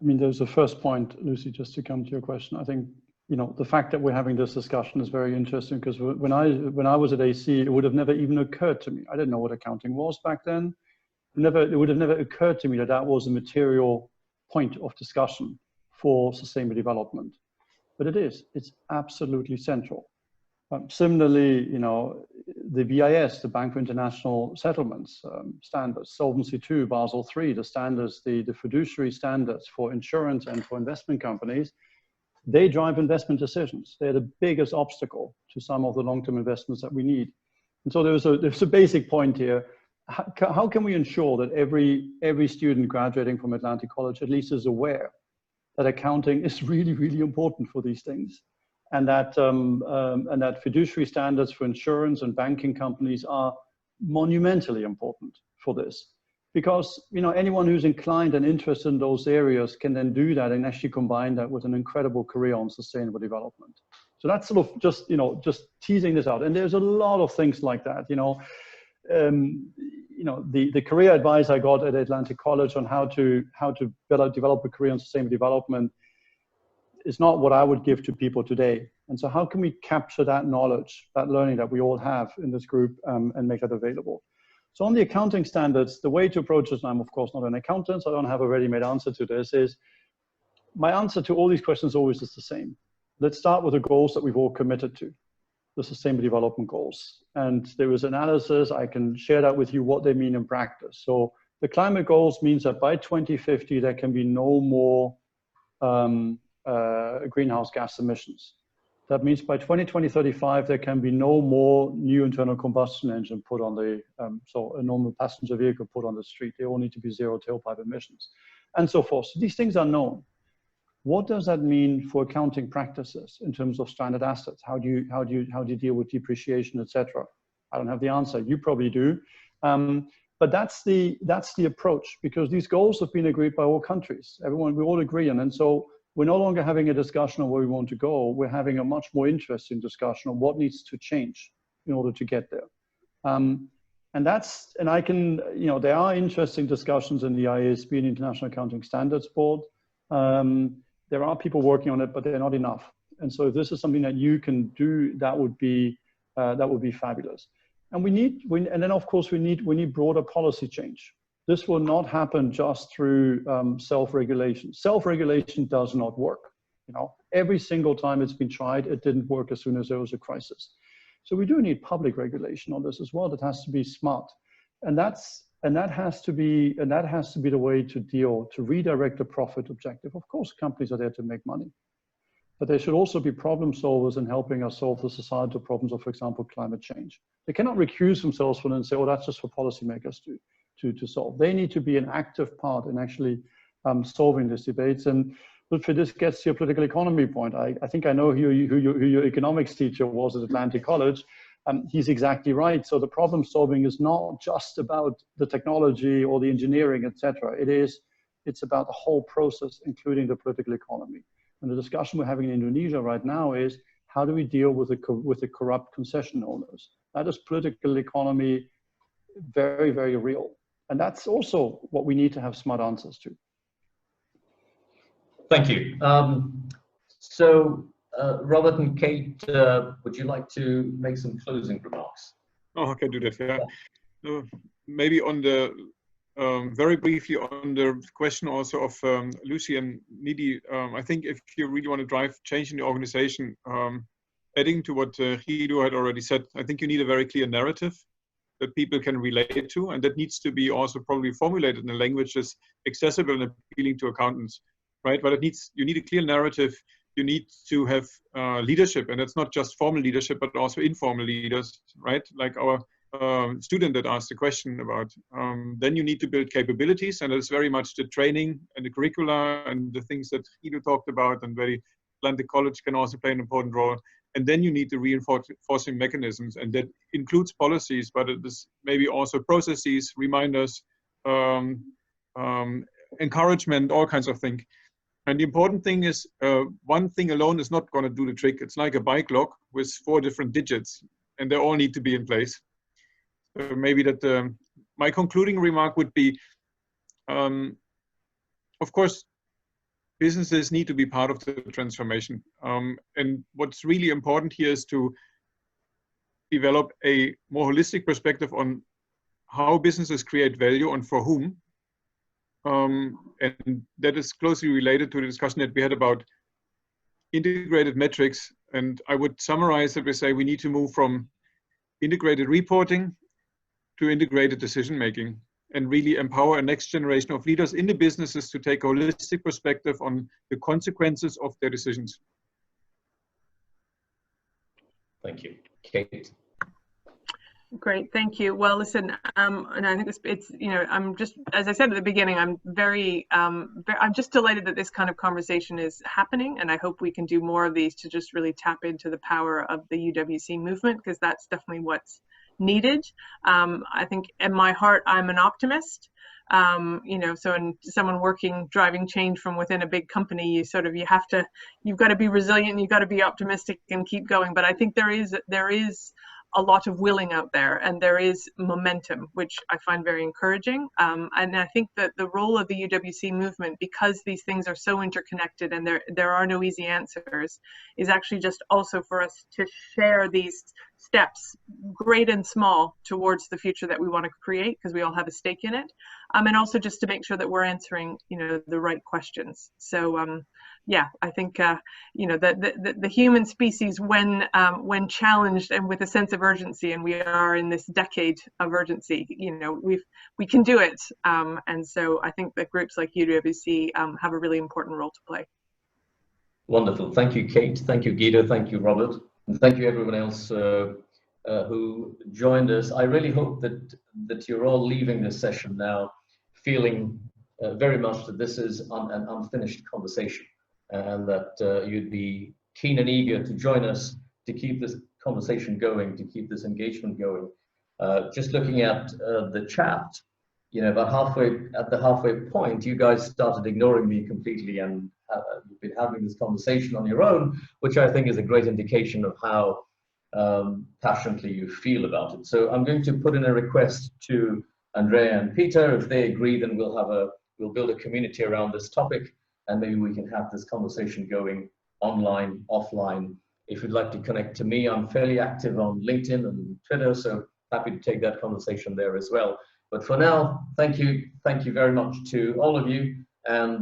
I mean, there's a first point, Lucy, just to come to your question. I think, you know, the fact that we're having this discussion is very interesting, because when I was at AC, it would have never even occurred to me. I didn't know what accounting was back then. It would have never occurred to me that that was a material point of discussion for sustainable development. But it is. It's absolutely central. Similarly, you know, the BIS, the Bank for International Settlements standards, Solvency II, Basel III, the standards, the fiduciary standards for insurance and for investment companies, they drive investment decisions. They're the biggest obstacle to some of the long-term investments that we need. And so there's a basic point here. How can we ensure that every student graduating from Atlantic College at least is aware that accounting is really, really important for these things? And that fiduciary standards for insurance and banking companies are monumentally important for this. Because, you know, anyone who's inclined and interested in those areas can then do that and actually combine that with an incredible career on sustainable development. So that's sort of just, you know, just teasing this out. And there's a lot of things like that, you know. The career advice I got at Atlantic College on how to develop a career in sustainable development is not what I would give to people today. And so how can we capture that knowledge, that learning that we all have in this group and make that available? So on the accounting standards, the way to approach this, and I'm of course not an accountant, so I don't have a ready-made answer to this, is my answer to all these questions always is the same. Let's start with the goals that we've all committed to, the Sustainable Development Goals. And there is analysis, I can share that with you what they mean in practice. So the climate goals means that by 2050, there can be no more greenhouse gas emissions. That means by 2035, there can be no more new internal combustion engine put on the, so a normal passenger vehicle put on the street. They all need to be zero tailpipe emissions and so forth. So these things are known. What does that mean for accounting practices in terms of stranded assets? How do you deal with depreciation, etc.? I don't have the answer. You probably do. But that's the approach, because these goals have been agreed by all countries. We all agree on, and so we're no longer having a discussion on where we want to go. We're having a much more interesting discussion on what needs to change in order to get there. And I can, you know, there are interesting discussions in the IASB, the International Accounting Standards Board. There are people working on it, but they're not enough. And so if this is something that you can do, that would be fabulous. And and then of course we need broader policy change. This will not happen just through self-regulation. Self-regulation does not work. You know, every single time it's been tried, it didn't work as soon as there was a crisis. So we do need public regulation on this as well. That has to be smart, and that has to be the way to redirect the profit objective. Of course, companies are there to make money, but they should also be problem solvers in helping us solve the societal problems of, for example, climate change. They cannot recuse themselves from it and say, "Oh, that's just for policymakers to solve." They need to be an active part in actually solving these debates. And Lutfey, this gets to your political economy point. I think I know who your economics teacher was at Atlantic College. He's exactly right. So the problem solving is not just about the technology or the engineering, etc. It's about the whole process, including the political economy. And the discussion we're having in Indonesia right now is, how do we deal with the corrupt concession owners? That is political economy, very, very real. And that's also what we need to have smart answers to. Thank you. Robert and Kate, would you like to make some closing remarks? Oh, I can do that, yeah. Maybe on the, very briefly on the question also of Lucy and Nidhi, I think if you really want to drive change in the organization, adding to what Guido had already said, I think you need a very clear narrative that people can relate to, and that needs to be also probably formulated in a language that's accessible and appealing to accountants, right? But you need a clear narrative. You need to have leadership, and it's not just formal leadership, but also informal leaders, right? Like our student that asked the question about. Then you need to build capabilities, and it's very much the training and the curricula and the things that Guido talked about, and very Atlantic College can also play an important role. And then you need the reinforcing mechanisms, and that includes policies, but it is maybe also processes, reminders, encouragement, all kinds of things. And the important thing is, one thing alone is not going to do the trick. It's like a bike lock with 4 different digits, and they all need to be in place. Maybe that my concluding remark would be, of course, businesses need to be part of the transformation. And what's really important here is to develop a more holistic perspective on how businesses create value and for whom. And that is closely related to the discussion that we had about integrated metrics. And I would summarize it by saying we need to move from integrated reporting to integrated decision-making, and really empower a next generation of leaders in the businesses to take a holistic perspective on the consequences of their decisions. Thank you. Kate. Great, thank you. Well, listen, and I think it's you know, I'm just, as I said at the beginning, I'm I'm just delighted that this kind of conversation is happening, and I hope we can do more of these to just really tap into the power of the UWC movement, because that's definitely what's needed. I think in my heart, I'm an optimist. You know, so in someone driving change from within a big company, you've got to be resilient, you've got to be optimistic and keep going. But I think there is a lot of willing out there, and there is momentum, which I find very encouraging. And I think that the role of the UWC movement, because these things are so interconnected and there are no easy answers, is actually just also for us to share these steps, great and small, towards the future that we want to create, because we all have a stake in it. And also just to make sure that we're answering, you know, the right questions. So yeah, I think you know, the human species, when challenged and with a sense of urgency, and we are in this decade of urgency, you know, we can do it. And so I think that groups like UWC have a really important role to play. Wonderful. Thank you, Kate. Thank you, Guido. Thank you, Robert. And thank you, everyone else who joined us. I really hope that you're all leaving this session now feeling very much that this is an unfinished conversation, and that you'd be keen and eager to join us to keep this conversation going, to keep this engagement going. Just looking at the chat, you know, about at the halfway point, you guys started ignoring me completely, and you've been having this conversation on your own, which I think is a great indication of how passionately you feel about it. So I'm going to put in a request to Andrea and Peter. If they agree, then we'll build a community around this topic, and maybe we can have this conversation going online, offline. If you'd like to connect to me, I'm fairly active on LinkedIn and Twitter, so happy to take that conversation there as well. But for now, thank you very much to all of you, and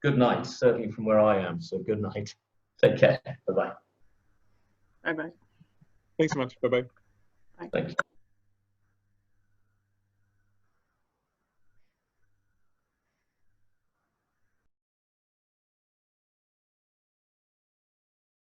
good night, certainly from where I am. So good night. Take care. Bye-bye. Bye-bye. Thanks so much. Bye-bye. Bye. Thank you.